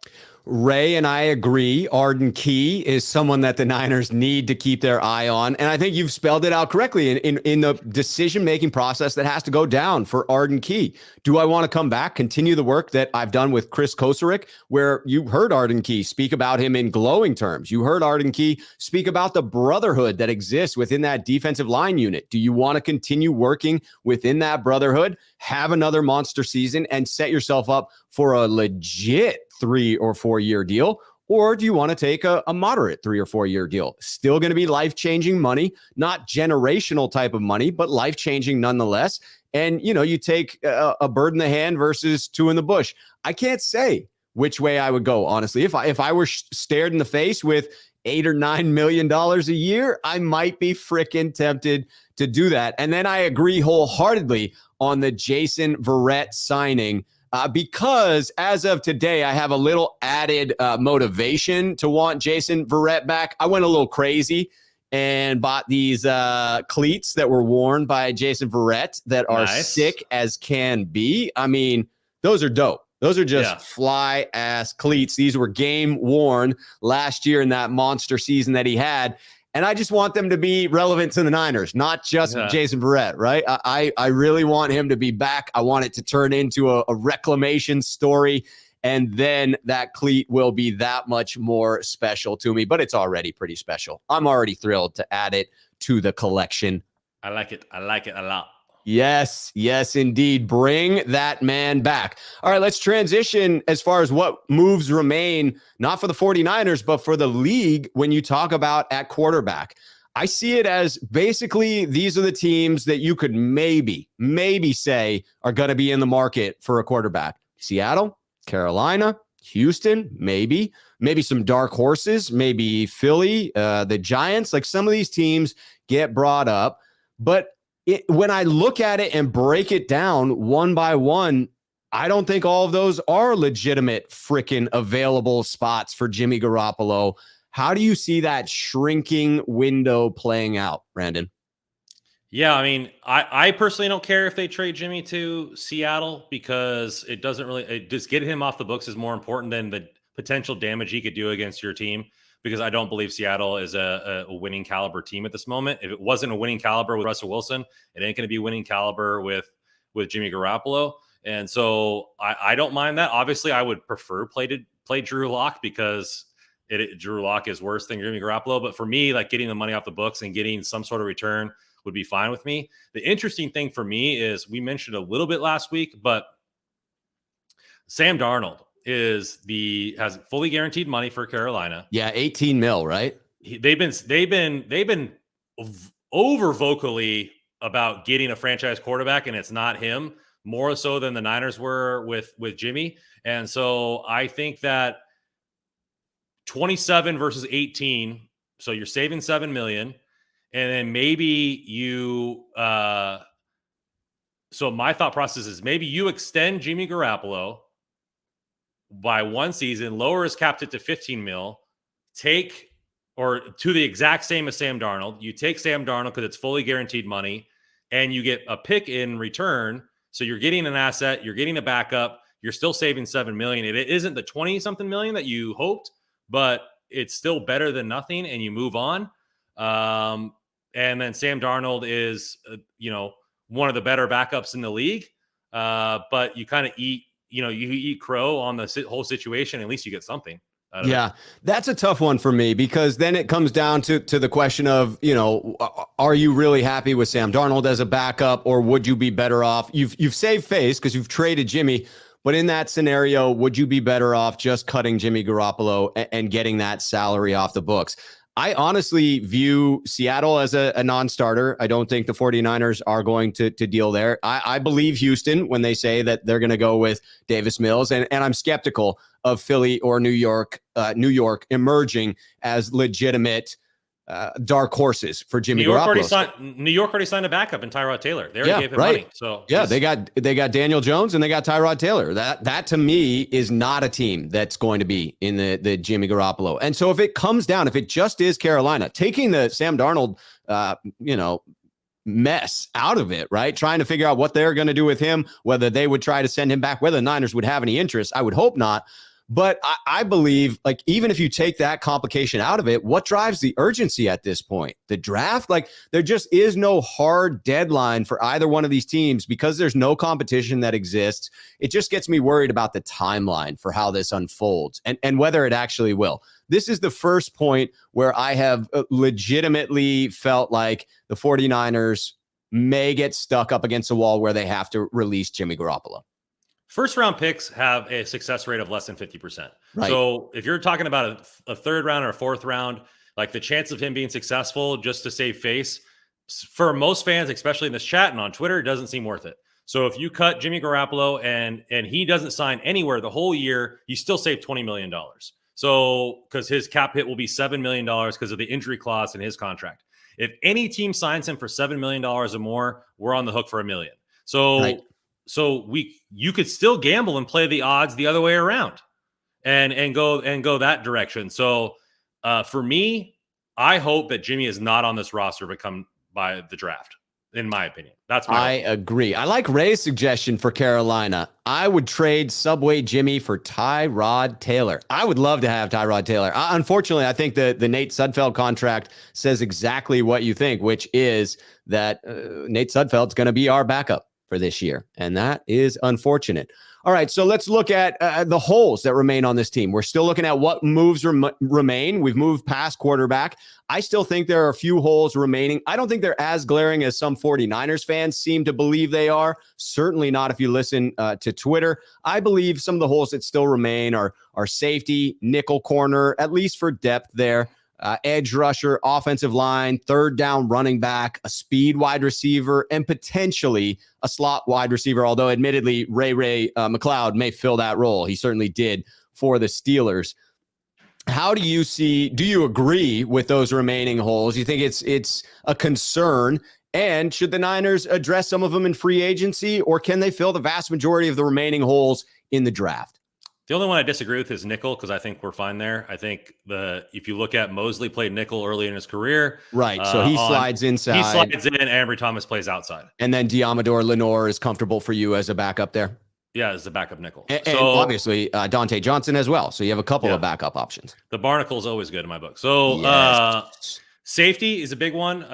Ray and I agree. Arden Key is someone that the Niners need to keep their eye on. And I think you've spelled it out correctly in the decision-making process that has to go down for Arden Key. Do I want to come back, continue the work that I've done with Chris Kosarick, where you heard Arden Key speak about him in glowing terms? You heard Arden Key speak about the brotherhood that exists within that defensive line unit. Do you want to continue working within that brotherhood, have another monster season, and set yourself up for a legit 3 or 4 year deal? Or do you want to take a moderate 3 or 4 year deal? Still going to be life-changing money, not generational type of money, but life-changing nonetheless. And, you take a bird in the hand versus 2 in the bush. I can't say which way I would go, honestly. If I were stared in the face with $8 or $9 million a year, I might be freaking tempted to do that. And then I agree wholeheartedly on the Jason Verrett signing. Because as of today, I have a little added motivation to want Jason Verrett back. I went a little crazy and bought these cleats that were worn by Jason Verrett that are sick as can be. I mean, those are dope. Those are just fly ass cleats. These were game worn last year in that monster season that he had. And I just want them to be relevant to the Niners, not just Jason Verrett, right? I really want him to be back. I want it to turn into a reclamation story. And then that cleat will be that much more special to me. But it's already pretty special. I'm already thrilled to add it to the collection. I like it. I like it a lot. Yes, indeed. Bring that man back. All right, let's transition as far as what moves remain, not for the 49ers, but for the league when you talk about at quarterback. I see it as basically these are the teams that you could maybe say are going to be in the market for a quarterback. Seattle, Carolina, Houston, maybe some dark horses, maybe Philly, the Giants. Like some of these teams get brought up, but when I look at it and break it down one by one, I don't think all of those are legitimate freaking available spots for Jimmy Garoppolo. How do you see that shrinking window playing out, Randon? Yeah, I mean, I personally don't care if they trade Jimmy to Seattle because it just getting him off the books is more important than the potential damage he could do against your team. Because I don't believe Seattle is a winning caliber team at this moment. If it wasn't a winning caliber with Russell Wilson, it ain't going to be winning caliber with Jimmy Garoppolo. And so I don't mind that. Obviously, I would prefer play Drew Lock because Drew Lock is worse than Jimmy Garoppolo. But for me, like getting the money off the books and getting some sort of return would be fine with me. The interesting thing for me is we mentioned a little bit last week, but Sam Darnold has fully guaranteed money for Carolina. Yeah, 18 mil, right? They've been over vocally about getting a franchise quarterback, and it's not him. more so than the Niners were with Jimmy. And so I think that 27 versus 18. So you're saving 7 million. And then maybe you, so my thought process is maybe you extend Jimmy Garoppolo by one season, lower his cap hit to 15 mil, or to the exact same as Sam Darnold. You take Sam Darnold because it's fully guaranteed money, and you get a pick in return. So you're getting an asset, you're getting a backup, you're still saving 7 million. It isn't the 20 something million that you hoped, but it's still better than nothing, and you move on. And then Sam Darnold is, one of the better backups in the league. But you kind of you eat crow on the whole situation. At least you get something. Yeah, that's a tough one for me, because then it comes down to the question of, are you really happy with Sam Darnold as a backup, or would you be better off? You've saved face because you've traded Jimmy, but in that scenario, would you be better off just cutting Jimmy Garoppolo and getting that salary off the books? I honestly view Seattle as a non-starter. I don't think the 49ers are going to deal there. I believe Houston when they say that they're going to go with Davis Mills, and I'm skeptical of Philly or New York emerging as legitimate dark horses for Jimmy Garoppolo. New York already signed a backup in Tyrod Taylor. They already gave him money. So yeah, they got Daniel Jones and they got Tyrod Taylor. That to me is not a team that's going to be in the Jimmy Garoppolo. And so if it comes down, if it just is Carolina taking the Sam Darnold, mess out of it, right? Trying to figure out what they're going to do with him, whether they would try to send him back, whether the Niners would have any interest. I would hope not. But I believe, like, even if you take that complication out of it, what drives the urgency at this point? The draft? Like, there just is no hard deadline for either one of these teams because there's no competition that exists. It just gets me worried about the timeline for how this unfolds and whether it actually will. This is the first point where I have legitimately felt like the 49ers may get stuck up against a wall where they have to release Jimmy Garoppolo. First round picks have a success rate of less than 50%. Right. So if you're talking about a third round or a fourth round, like the chance of him being successful just to save face for most fans, especially in this chat and on Twitter, it doesn't seem worth it. So if you cut Jimmy Garoppolo and he doesn't sign anywhere the whole year, you still save $20 million. So because his cap hit will be $7 million because of the injury clause in his contract. If any team signs him for $7 million or more, we're on the hook for $1 million. So right. So you could still gamble and play the odds the other way around and go that direction. So for me, I hope that Jimmy is not on this roster become by the draft, in my opinion. That's I agree. I like Ray's suggestion for Carolina. I would trade Subway Jimmy for Tyrod Taylor. I would love to have Tyrod Taylor. Unfortunately, I think the Nate Sudfeld contract says exactly what you think, which is that Nate Sudfeld's going to be our backup for this year. And that is unfortunate. All right, so let's look at the holes that remain on this team. We're still looking at what moves remain. We've moved past quarterback. I still think there are a few holes remaining. I don't think they're as glaring as some 49ers fans seem to believe they are. Certainly not if you listen to Twitter. I believe some of the holes that still remain are safety, nickel corner, at least for depth there. Edge rusher, offensive line, third down running back, a speed wide receiver, and potentially a slot wide receiver, although admittedly Ray McLeod may fill that role. He certainly did for the Steelers. How do you agree with those remaining holes? You think it's a concern? And should the Niners address some of them in free agency, or can they fill the vast majority of the remaining holes in the draft? The only one I disagree with is nickel, because I think we're fine there. I think if you look at Mosley played nickel early in his career. Right. So he slides inside. He slides in, and Ambry Thomas plays outside. And then Diamador Lenore is comfortable for you as a backup there? Yeah, as a backup nickel. And obviously Dontae Johnson as well. So you have a couple of backup options. The barnacle is always good in my book. So safety is a big one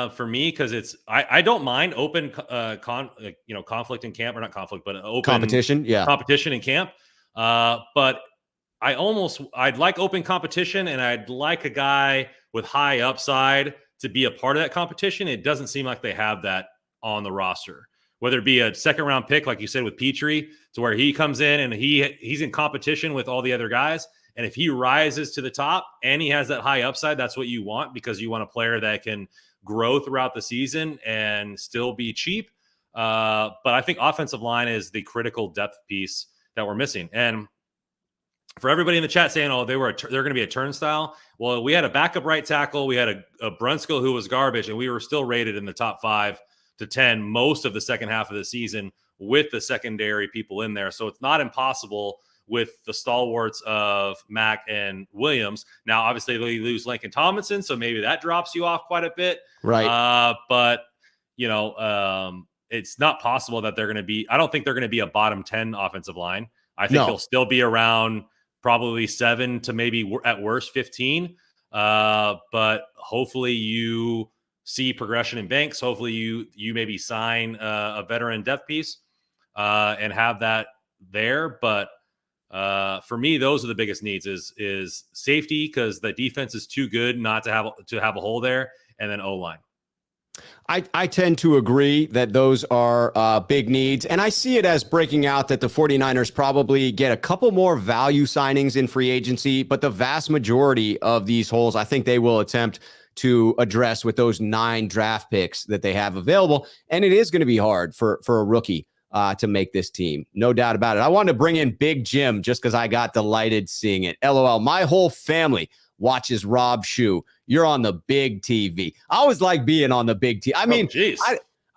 for me, because I don't mind open conflict in camp, or not conflict, but open competition. Yeah. Competition in camp. But I'd like open competition, and I'd like a guy with high upside to be a part of that competition. It doesn't seem like they have that on the roster, whether it be a second round pick, like you said, with Petrie, to where he comes in and he's in competition with all the other guys. And if he rises to the top and he has that high upside, that's what you want, because you want a player that can grow throughout the season and still be cheap. But I think offensive line is the critical depth piece that we're missing. And for everybody in the chat saying, "Oh, they're going to be a turnstile," well, we had a backup right tackle, we had a Brunskill who was garbage, and we were still rated in the top 5 to 10 most of the second half of the season with the secondary people in there. So it's not impossible with the stalwarts of Mack and Williams. Now, obviously, they lose Lincoln Tomlinson, so maybe that drops you off quite a bit, right? But it's not possible that they're going to be. I don't think they're going to be a bottom 10 offensive line. I think they'll still be around probably 7 to maybe at worst 15. But hopefully you see progression in Banks. Hopefully you maybe sign a veteran depth piece and have that there. But for me, those are the biggest needs is safety, because the defense is too good not to have a hole there, and then O-line. I tend to agree that those are big needs. And I see it as breaking out that the 49ers probably get a couple more value signings in free agency, but the vast majority of these holes, I think they will attempt to address with those 9 draft picks that they have available. And it is going to be hard for a rookie to make this team. No doubt about it. I wanted to bring in Big Jim just because I got delighted seeing it. LOL. My whole family watches Rob Schuh. You're on the big TV. I always like being on the big TV. I mean,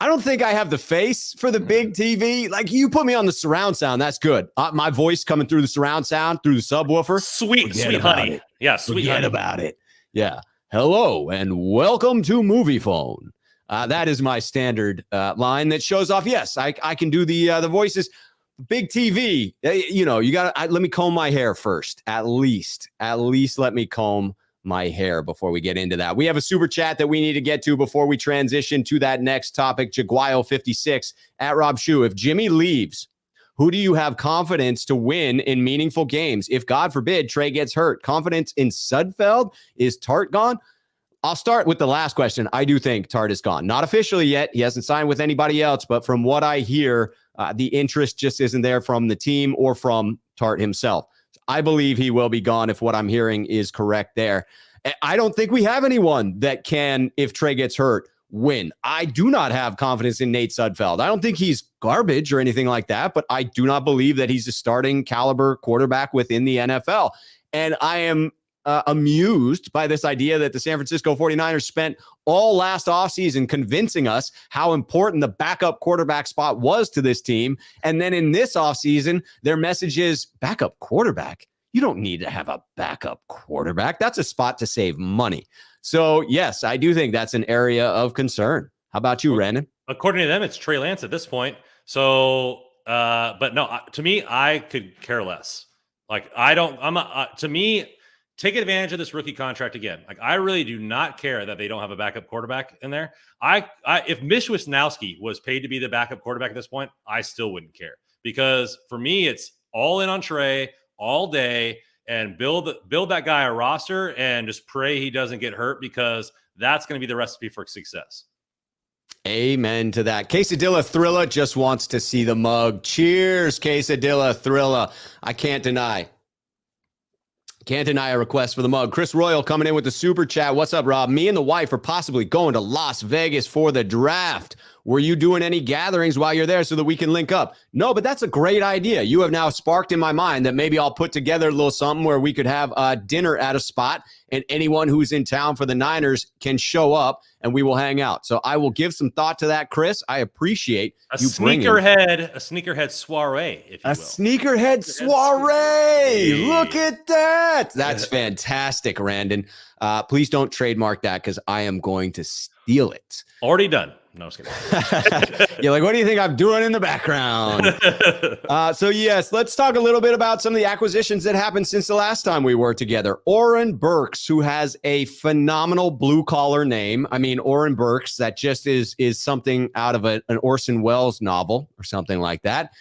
I don't think I have the face for the big TV. Like, you put me on the surround sound, that's good. My voice coming through the surround sound, through the subwoofer. Sweet honey. It. Yeah, sweet Forget honey. about it. Yeah. Hello and welcome to Movie Phone. That is my standard line that shows off. Yes, I can do the voices. Big TV, you got to let me comb my hair first. At least let me comb my hair before we get into that. We have a super chat that we need to get to before we transition to that next topic. Jaguayo56 at Rob Schuh. If Jimmy leaves, who do you have confidence to win in meaningful games? If, God forbid, Trey gets hurt, confidence in Sudfeld? Is Tart gone? I'll start with the last question. I do think Tart is gone. Not officially yet. He hasn't signed with anybody else, but from what I hear, the interest just isn't there from the team or from Tart himself. I believe he will be gone if what I'm hearing is correct there. I don't think we have anyone that can, if Trey gets hurt, win. I do not have confidence in Nate Sudfeld. I don't think he's garbage or anything like that, but I do not believe that he's a starting caliber quarterback within the NFL. And I am amused by this idea that the San Francisco 49ers spent all last offseason convincing us how important the backup quarterback spot was to this team. And then in this offseason, their message is backup quarterback. You don't need to have a backup quarterback. That's a spot to save money. So, yes, I do think that's an area of concern. How about you, Randon? According to them, it's Trey Lance at this point. So, but no, to me, I could care less. Like, to me, take advantage of this rookie contract again. Like, I really do not care that they don't have a backup quarterback in there. If Mitch Wishnowski was paid to be the backup quarterback at this point, I still wouldn't care, because for me, it's all in on Trey all day and build that guy a roster and just pray he doesn't get hurt, because that's going to be the recipe for success. Amen to that. Quesadilla Thrilla just wants to see the mug. Cheers, Quesadilla Thrilla. I can't deny a request for the mug. Chris Royal coming in with the super chat. What's up, Rob? Me and the wife are possibly going to Las Vegas for the draft. Were you doing any gatherings while you're there so that we can link up? No, but that's a great idea. You have now sparked in my mind that maybe I'll put together a little something where we could have dinner at a spot, and anyone who's in town for the Niners can show up and we will hang out. So I will give some thought to that, Chris. I appreciate a sneakerhead soiree, if you will. Sneakerhead soiree. Look at that. That's fantastic, Randon. Please don't trademark that, because I am going to steal it. Already done. No, I was kidding. You're like, what do you think I'm doing in the background? So, yes, let's talk a little bit about some of the acquisitions that happened since the last time we were together. Oren Burks, who has a phenomenal blue-collar name. I mean, Oren Burks, that just is something out of an Orson Welles novel or something like that.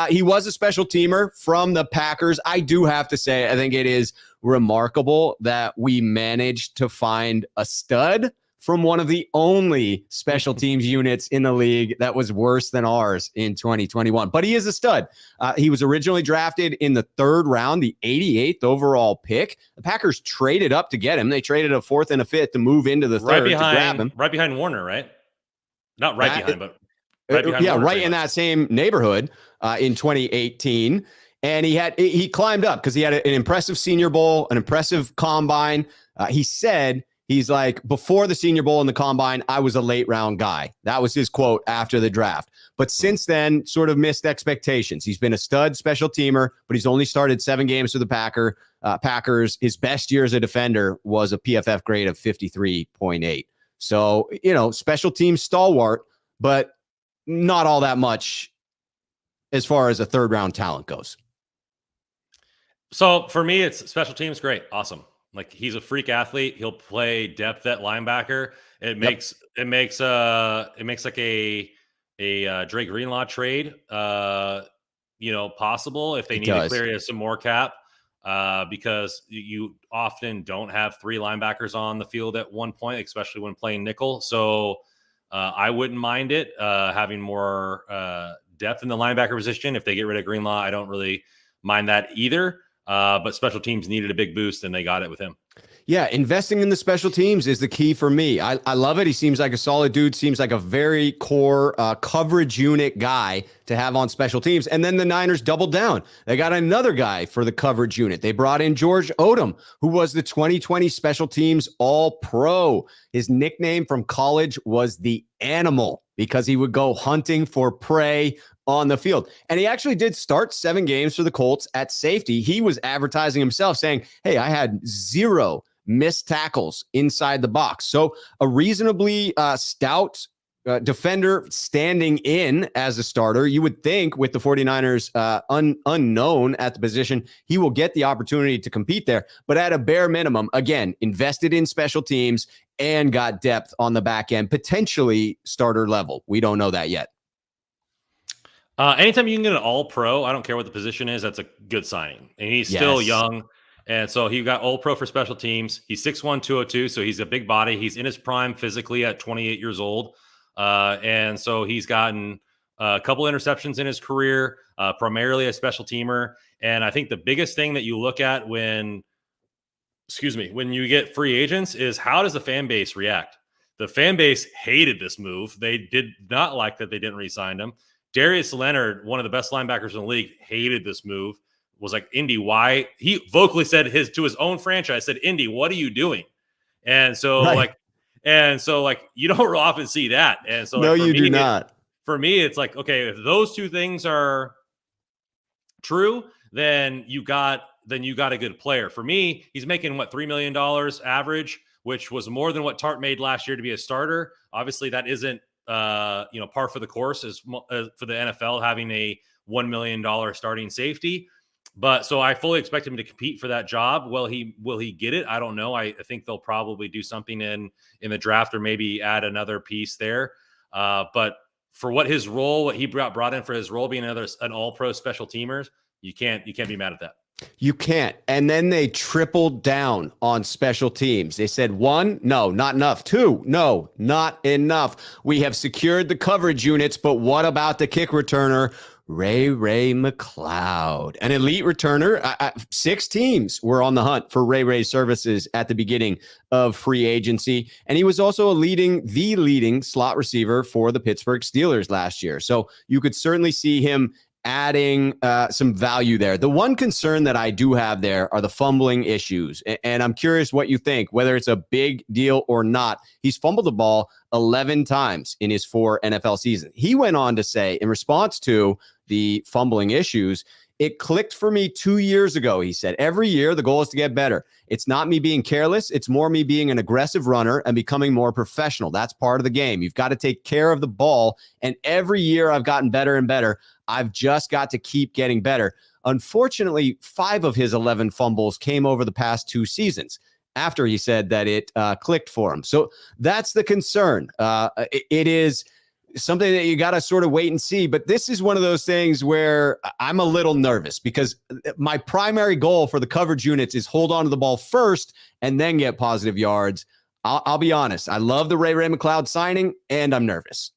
He was a special teamer from the Packers. I do have to say, I think it is remarkable that we managed to find a stud from one of the only special teams units in the league that was worse than ours in 2021. But he is a stud. He was originally drafted in the 3rd round, the 88th overall pick. The Packers traded up to get him. They traded a 4th and a 5th to move into the 3rd to grab him. Right behind Warner, right? Not behind, but right behind Yeah, Warner, right pretty in much. that same neighborhood in 2018. And he climbed up because he had an impressive Senior Bowl, an impressive combine. He said, he's like, before the Senior Bowl and the combine, I was a late round guy. That was his quote after the draft. But since then, sort of missed expectations. He's been a stud special teamer, but he's only started 7 games for the Packers. His best year as a defender was a PFF grade of 53.8. So, special teams stalwart, but not all that much as far as a third round talent goes. So for me, it's special teams. Great. Awesome. Like, he's a freak athlete. He'll play depth at linebacker. It makes like a Drake Greenlaw trade, possible if they need to clear some more cap, because you often don't have 3 linebackers on the field at one point, especially when playing nickel. So I wouldn't mind it having more depth in the linebacker position. If they get rid of Greenlaw, I don't really mind that either. But special teams needed a big boost, and they got it with him. Yeah, investing in the special teams is the key for me. I love it. He seems like a solid dude, seems like a very core coverage unit guy to have on special teams. And then the Niners doubled down. They got another guy for the coverage unit. They brought in George Odom, who was the 2020 special teams All-Pro. His nickname from college was the Animal because he would go hunting for prey on the field. And he actually did start 7 games for the Colts at safety. He was advertising himself saying, hey, I had 0 missed tackles inside the box. So a reasonably stout defender standing in as a starter. You would think with the 49ers unknown at the position, he will get the opportunity to compete there. But at a bare minimum, again, invested in special teams and got depth on the back end, potentially starter level. We don't know that yet. Anytime you can get an All-Pro, I don't care what the position is, that's a good signing. And he's still young. And so he got All-Pro for special teams. He's 6'1", 202, so he's a big body. He's in his prime physically at 28 years old. And so he's gotten a couple interceptions in his career, primarily a special teamer. And I think the biggest thing that you look at when you get free agents is, how does the fan base react? The fan base hated this move. They did not like that they didn't re-sign him. Darius Leonard, one of the best linebackers in the league, hated this move. Was like, Indy, why? He vocally said to his own franchise, said, Indy, what are you doing? And so you don't often see that. And so no, you do not. For me, it's like, okay, if those two things are true, then you got a good player. For me, he's making $3 million average, which was more than what Tart made last year to be a starter. Obviously, that isn't par for the course as for the NFL having a $1 million starting safety. But so I fully expect him to compete for that job. Will he get it? I don't know. I think they'll probably do something in the draft, or maybe add another piece there. But for what he brought in for his role, being an All-Pro special teamers, you can't be mad at that. You can't. And then they tripled down on special teams. They said, 1, no, not enough. 2, no, not enough. We have secured the coverage units, but what about the kick returner? Ray McCloud, an elite returner. 6 teams were on the hunt for Ray's services at the beginning of free agency. And he was also the leading slot receiver for the Pittsburgh Steelers last year. So you could certainly see him adding some value there. The one concern that I do have there are the fumbling issues. And I'm curious what you think, whether it's a big deal or not. He's fumbled the ball 11 times in his 4 NFL seasons. He went on to say, in response to the fumbling issues, it clicked for me 2 years ago. He said, every year the goal is to get better. It's not me being careless. It's more me being an aggressive runner and becoming more professional. That's part of the game. You've got to take care of the ball. And every year I've gotten better and better. I've just got to keep getting better. Unfortunately, 5 of his 11 fumbles came over the past 2 seasons after he said that it clicked for him. So that's the concern. It is something that you got to sort of wait and see. But this is one of those things where I'm a little nervous because my primary goal for the coverage units is hold on to the ball first and then get positive yards. I'll be honest. I love the Ray McCloud signing, and I'm nervous.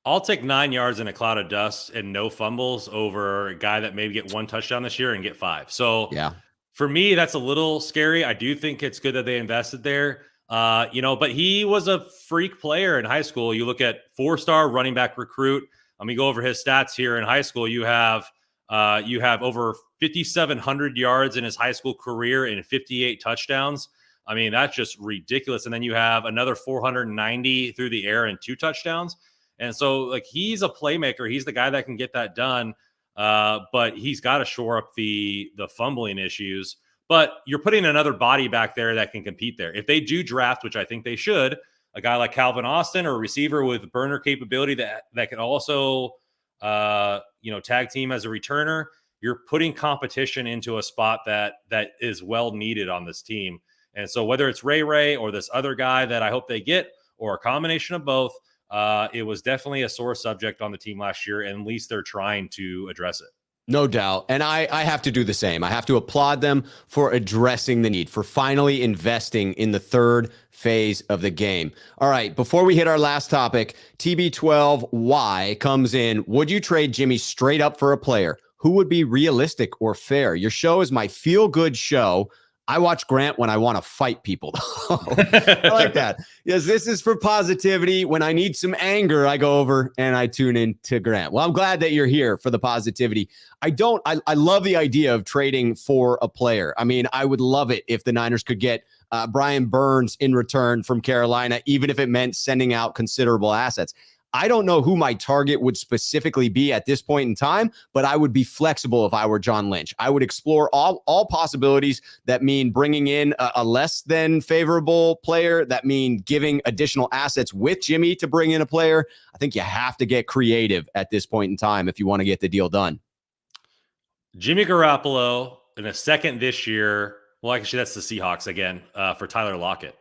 I'll take 9 yards in a cloud of dust and no fumbles over a guy that maybe get 1 touchdown this year and get 5. So yeah, for me, that's a little scary. I do think it's good that they invested there. But he was a freak player in high school. You look at 4-star running back recruit. Let me go over his stats here. In high school, you have over 5,700 yards in his high school career and 58 touchdowns. I mean, that's just ridiculous. And then you have another 490 through the air and 2 touchdowns. And so, like, he's a playmaker. He's the guy that can get that done. But he's got to shore up the fumbling issues. But you're putting another body back there that can compete there. If they do draft, which I think they should, a guy like Calvin Austin or a receiver with burner capability that can also, tag team as a returner, you're putting competition into a spot that is well needed on this team. And so whether it's Ray or this other guy that I hope they get, or a combination of both, it was definitely a sore subject on the team last year, and at least they're trying to address it. No doubt. And I have to do the same. I have to applaud them for addressing the need, for finally investing in the third phase of the game. All right, before we hit our last topic, TB12Y comes in. Would you trade Jimmy straight up for a player? Who would be realistic or fair? Your show is my feel-good show. I watch Grant when I want to fight people. I like that. Yes, this is for positivity. When I need some anger, I go over and I tune in to Grant. Well, I'm glad that you're here for the positivity. I love the idea of trading for a player. I mean, I would love it if the Niners could get Brian Burns in return from Carolina, even if it meant sending out considerable assets. I don't know who my target would specifically be at this point in time, but I would be flexible if I were John Lynch. I would explore all possibilities that mean bringing in a less than favorable player, that mean giving additional assets with Jimmy to bring in a player. I think you have to get creative at this point in time if you want to get the deal done. Jimmy Garoppolo in a second this year. Well, actually, that's the Seahawks again for Tyler Lockett.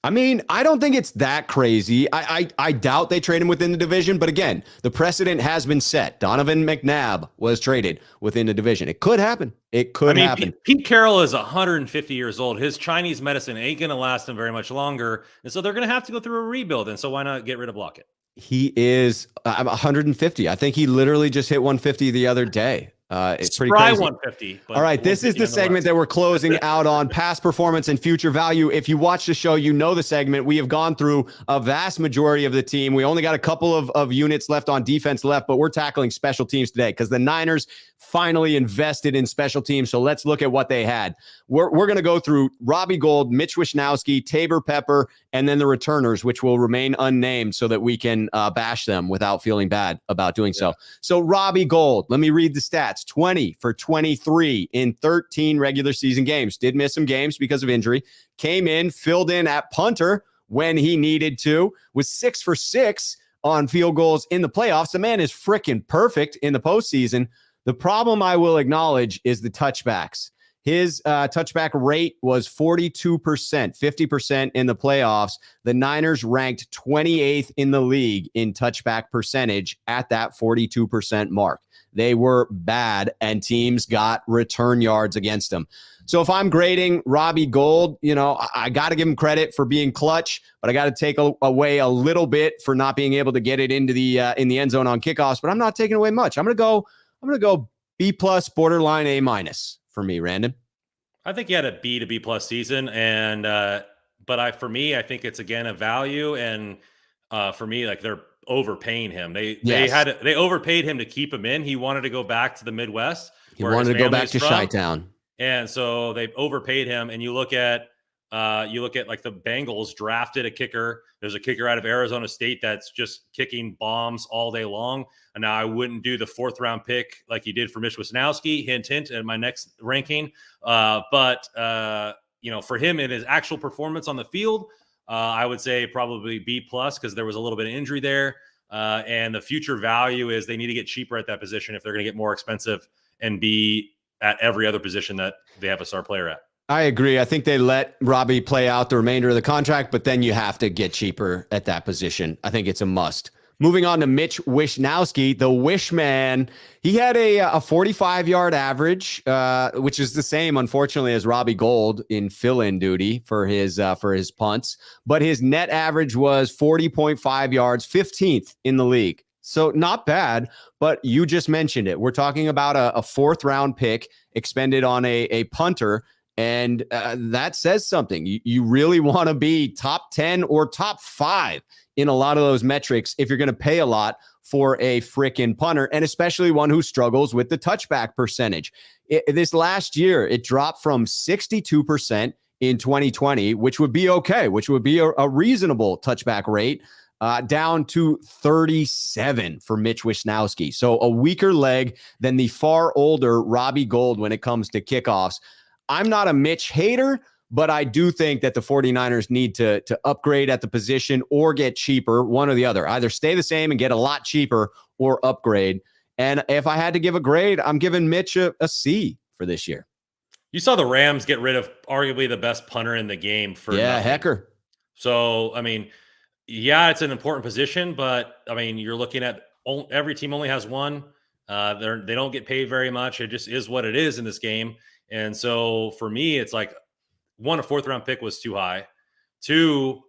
I mean, I don't think it's that crazy. I doubt they trade him within the division. But again, the precedent has been set. Donovan McNabb was traded within the division. It could happen. It could happen. Pete Carroll is 150 years old. His Chinese medicine ain't going to last him very much longer. And so they're going to have to go through a rebuild. And so why not get rid of Lockett? He is 150. I think he literally just hit 150 the other day. It's pretty crazy. 150. All right, this is the segment that we're closing out on, past performance and future value. If you watch the show, you know the segment. We have gone through a vast majority of the team. We only got a couple of units left on defense left, but we're tackling special teams today because the Niners finally invested in special teams. So let's look at what they had. We're going to go through Robbie Gold, Mitch Wishnowski, Tabor Pepper, and then the returners, which will remain unnamed so that we can bash them without feeling bad about doing so. So Robbie Gold, let me read the stats. 20 for 23 in 13 regular season games. Did miss some games because of injury. Came in, filled in at punter when he needed to. Was 6 for 6 on field goals in the playoffs. The man is freaking perfect in the postseason. The problem I will acknowledge is the touchbacks. His touchback rate was 42%, 50% in the playoffs. The Niners ranked 28th in the league in touchback percentage at that 42% mark. They were bad, and teams got return yards against them. So if I'm grading Robbie Gold, I got to give him credit for being clutch, but I got to take away a little bit for not being able to get it into the in the end zone on kickoffs. But I'm not taking away much. I'm gonna go B+, borderline A- for me, Randon. I think he had a B to B+ season, and for me, I think it's again a value, and for me, like they're overpaying him. They overpaid him to keep him in. He wanted to go back to the Midwest. He wanted to go back to Chi-Town. And so they overpaid him. And you look at like the Bengals drafted a kicker. There's a kicker out of Arizona State that's just kicking bombs all day long. And now I wouldn't do the 4th round pick like you did for Mitch Wishnowski, hint, in my next ranking. But for him in his actual performance on the field, I would say probably B+ because there was a little bit of injury there. And the future value is they need to get cheaper at that position if they're going to get more expensive and be at every other position that they have a star player at. I agree. I think they let Robbie play out the remainder of the contract, but then you have to get cheaper at that position. I think it's a must. Moving on to Mitch Wishnowski, the Wish Man. He had a 45-yard average, which is the same, unfortunately, as Robbie Gold in fill-in duty for his punts. But his net average was 40.5 yards, 15th in the league. So not bad, but you just mentioned it. We're talking about a 4th round pick expended on a punter. And that says something. You really want to be top 10 or top 5 in a lot of those metrics if you're going to pay a lot for a frickin' punter, and especially one who struggles with the touchback percentage. This last year, it dropped from 62% in 2020, which would be okay, which would be a reasonable touchback rate, down to 37 for Mitch Wishnowski. So a weaker leg than the far older Robbie Gold when it comes to kickoffs. I'm not a Mitch hater, but I do think that the 49ers need to upgrade at the position or get cheaper, one or the other. Either stay the same and get a lot cheaper or upgrade. And if I had to give a grade, I'm giving Mitch a C for this year. You saw the Rams get rid of arguably the best punter in the game for nothing. Hecker. So, I mean, yeah, it's an important position, but I mean, you're looking at every team only has one. They don't get paid very much. It just is what it is in this game. And so for me, it's like, one, a 4th-round pick was too high. 2,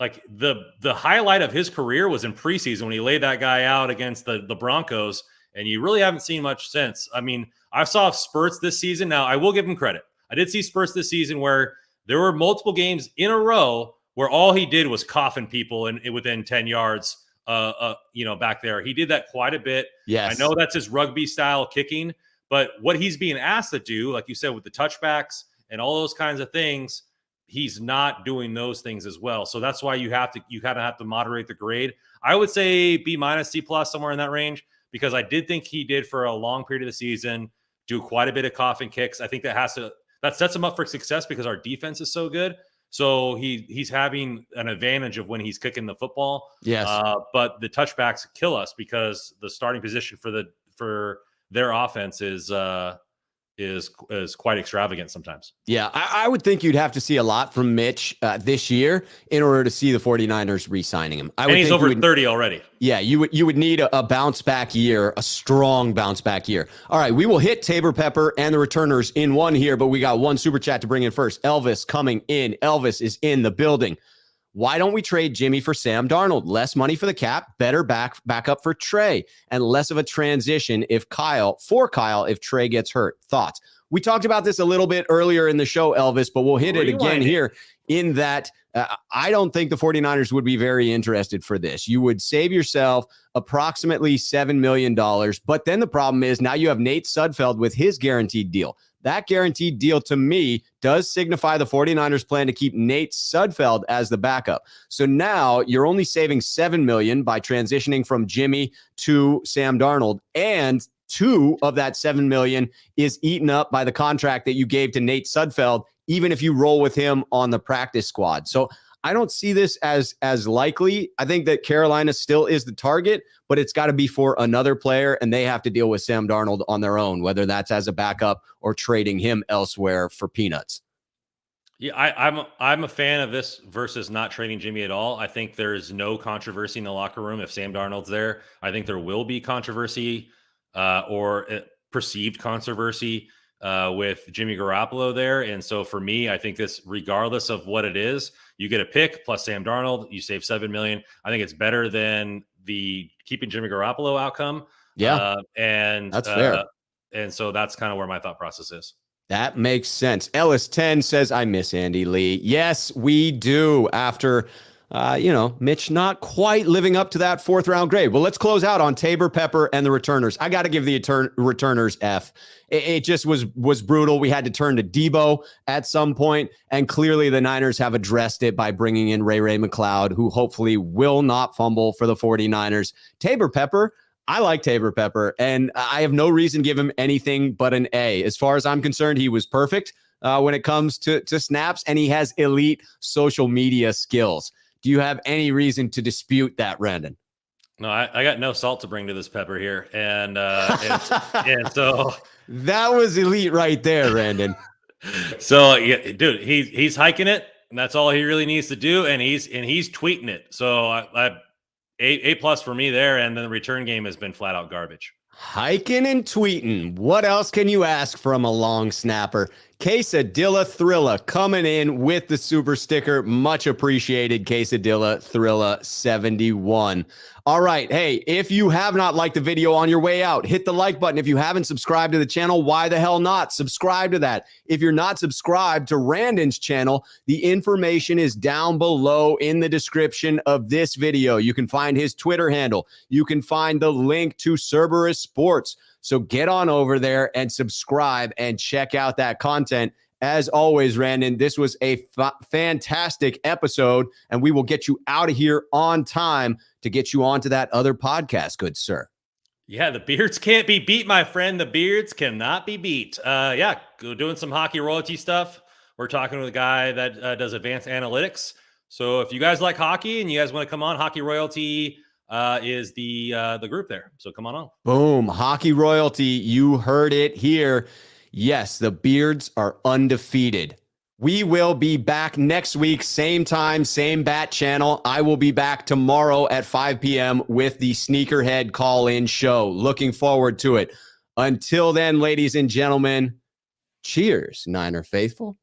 like the highlight of his career was in preseason when he laid that guy out against the Broncos, and you really haven't seen much since. I mean, I saw spurts this season. Now, I will give him credit. I did see spurts this season where there were multiple games in a row where all he did was coffin people and within 10 yards, back there. He did that quite a bit. Yes. I know that's his rugby style kicking, but what he's being asked to do, like you said, with the touchbacks and all those kinds of things, he's not doing those things as well. So that's why you kind of have to moderate the grade. I would say B-, C+, somewhere in that range, because I did think he did for a long period of the season do quite a bit of coffin kicks. I think that sets him up for success because our defense is so good. So he's having an advantage of when he's kicking the football. Yes. But the touchbacks kill us because the starting position for their offense is quite extravagant sometimes. Yeah, I would think you'd have to see a lot from Mitch this year in order to see the 49ers re-signing him. And he's over 30 already. Yeah, you would need a bounce back year, a strong bounce back year. All right, we will hit Tabor Pepper and the returners in one here, but we got one super chat to bring in first. Elvis coming in. Elvis is in the building. Why don't we trade Jimmy for Sam Darnold? Less money for the cap, better backup for Trey, and less of a transition if Kyle if Trey gets hurt. Thoughts? We talked about this a little bit earlier in the show, Elvis, but we'll hit it again here in that I don't think the 49ers would be very interested for this. You would save yourself approximately $7 million, but then the problem is now you have Nate Sudfeld with his guaranteed deal. That guaranteed deal to me does signify the 49ers plan to keep Nate Sudfeld as the backup. So now you're only saving $7 million by transitioning from Jimmy to Sam Darnold, and 2 of that $7 million is eaten up by the contract that you gave to Nate Sudfeld, even if you roll with him on the practice squad. So I don't see this as likely. I think that Carolina still is the target, but it's got to be for another player, and they have to deal with Sam Darnold on their own, whether that's as a backup or trading him elsewhere for peanuts. Yeah, I'm a fan of this versus not trading Jimmy at all. I think there's no controversy in the locker room if Sam Darnold's there. I think there will be controversy or perceived controversy with Jimmy Garoppolo there. And so for me, I think this, regardless of what it is, you get a pick plus Sam Darnold, you save $7 million. I think it's better than the keeping Jimmy Garoppolo outcome. Yeah. And that's fair. And so that's kind of where my thought process is. That makes sense. Ellis10 says, I miss Andy Lee. Yes, we do. After, Mitch not quite living up to that 4th-round grade. Well, let's close out on Tabor Pepper and the returners. I got to give the returners F. It just was brutal. We had to turn to Debo at some point, and clearly the Niners have addressed it by bringing in Ray McLeod, who hopefully will not fumble for the 49ers. Tabor Pepper, I like Tabor Pepper, and I have no reason to give him anything but an A. As far as I'm concerned, he was perfect when it comes to snaps, and he has elite social media skills. Do you have any reason to dispute that, Randon? No, I got no salt to bring to this pepper here. And so that was elite right there, Randon. So yeah, dude, he's hiking it, and that's all he really needs to do. And he's tweeting it. So A+ for me there. And then the return game has been flat out garbage. Hiking and tweeting. What else can you ask from a long snapper? Quesadilla Thrilla coming in with the super sticker. Much appreciated, Quesadilla Thrilla 71. All right. Hey, if you have not liked the video on your way out, hit the like button. If you haven't subscribed to the channel, why the hell not? Subscribe to that. If you're not subscribed to Randon's channel, the information is down below in the description of this video. You can find his Twitter handle. You can find the link to Cerberus Sports. So get on over there and subscribe and check out that content. As always, Randon, this was a fantastic episode, and we will get you out of here on time to get you onto that other podcast, good sir. Yeah, the Beards can't be beat, my friend. The Beards cannot be beat. Yeah, doing some hockey royalty stuff. We're talking with a guy that does advanced analytics. So if you guys like hockey and you guys want to come on, Hockey Royalty is the group there. So come on. Boom. Hockey Royalty. You heard it here. Yes, the Beards are undefeated. We will be back next week, same time, same bat channel. I will be back tomorrow at 5 p.m. with the Sneakerhead call-in show. Looking forward to it. Until then, ladies and gentlemen, cheers, Niner faithful.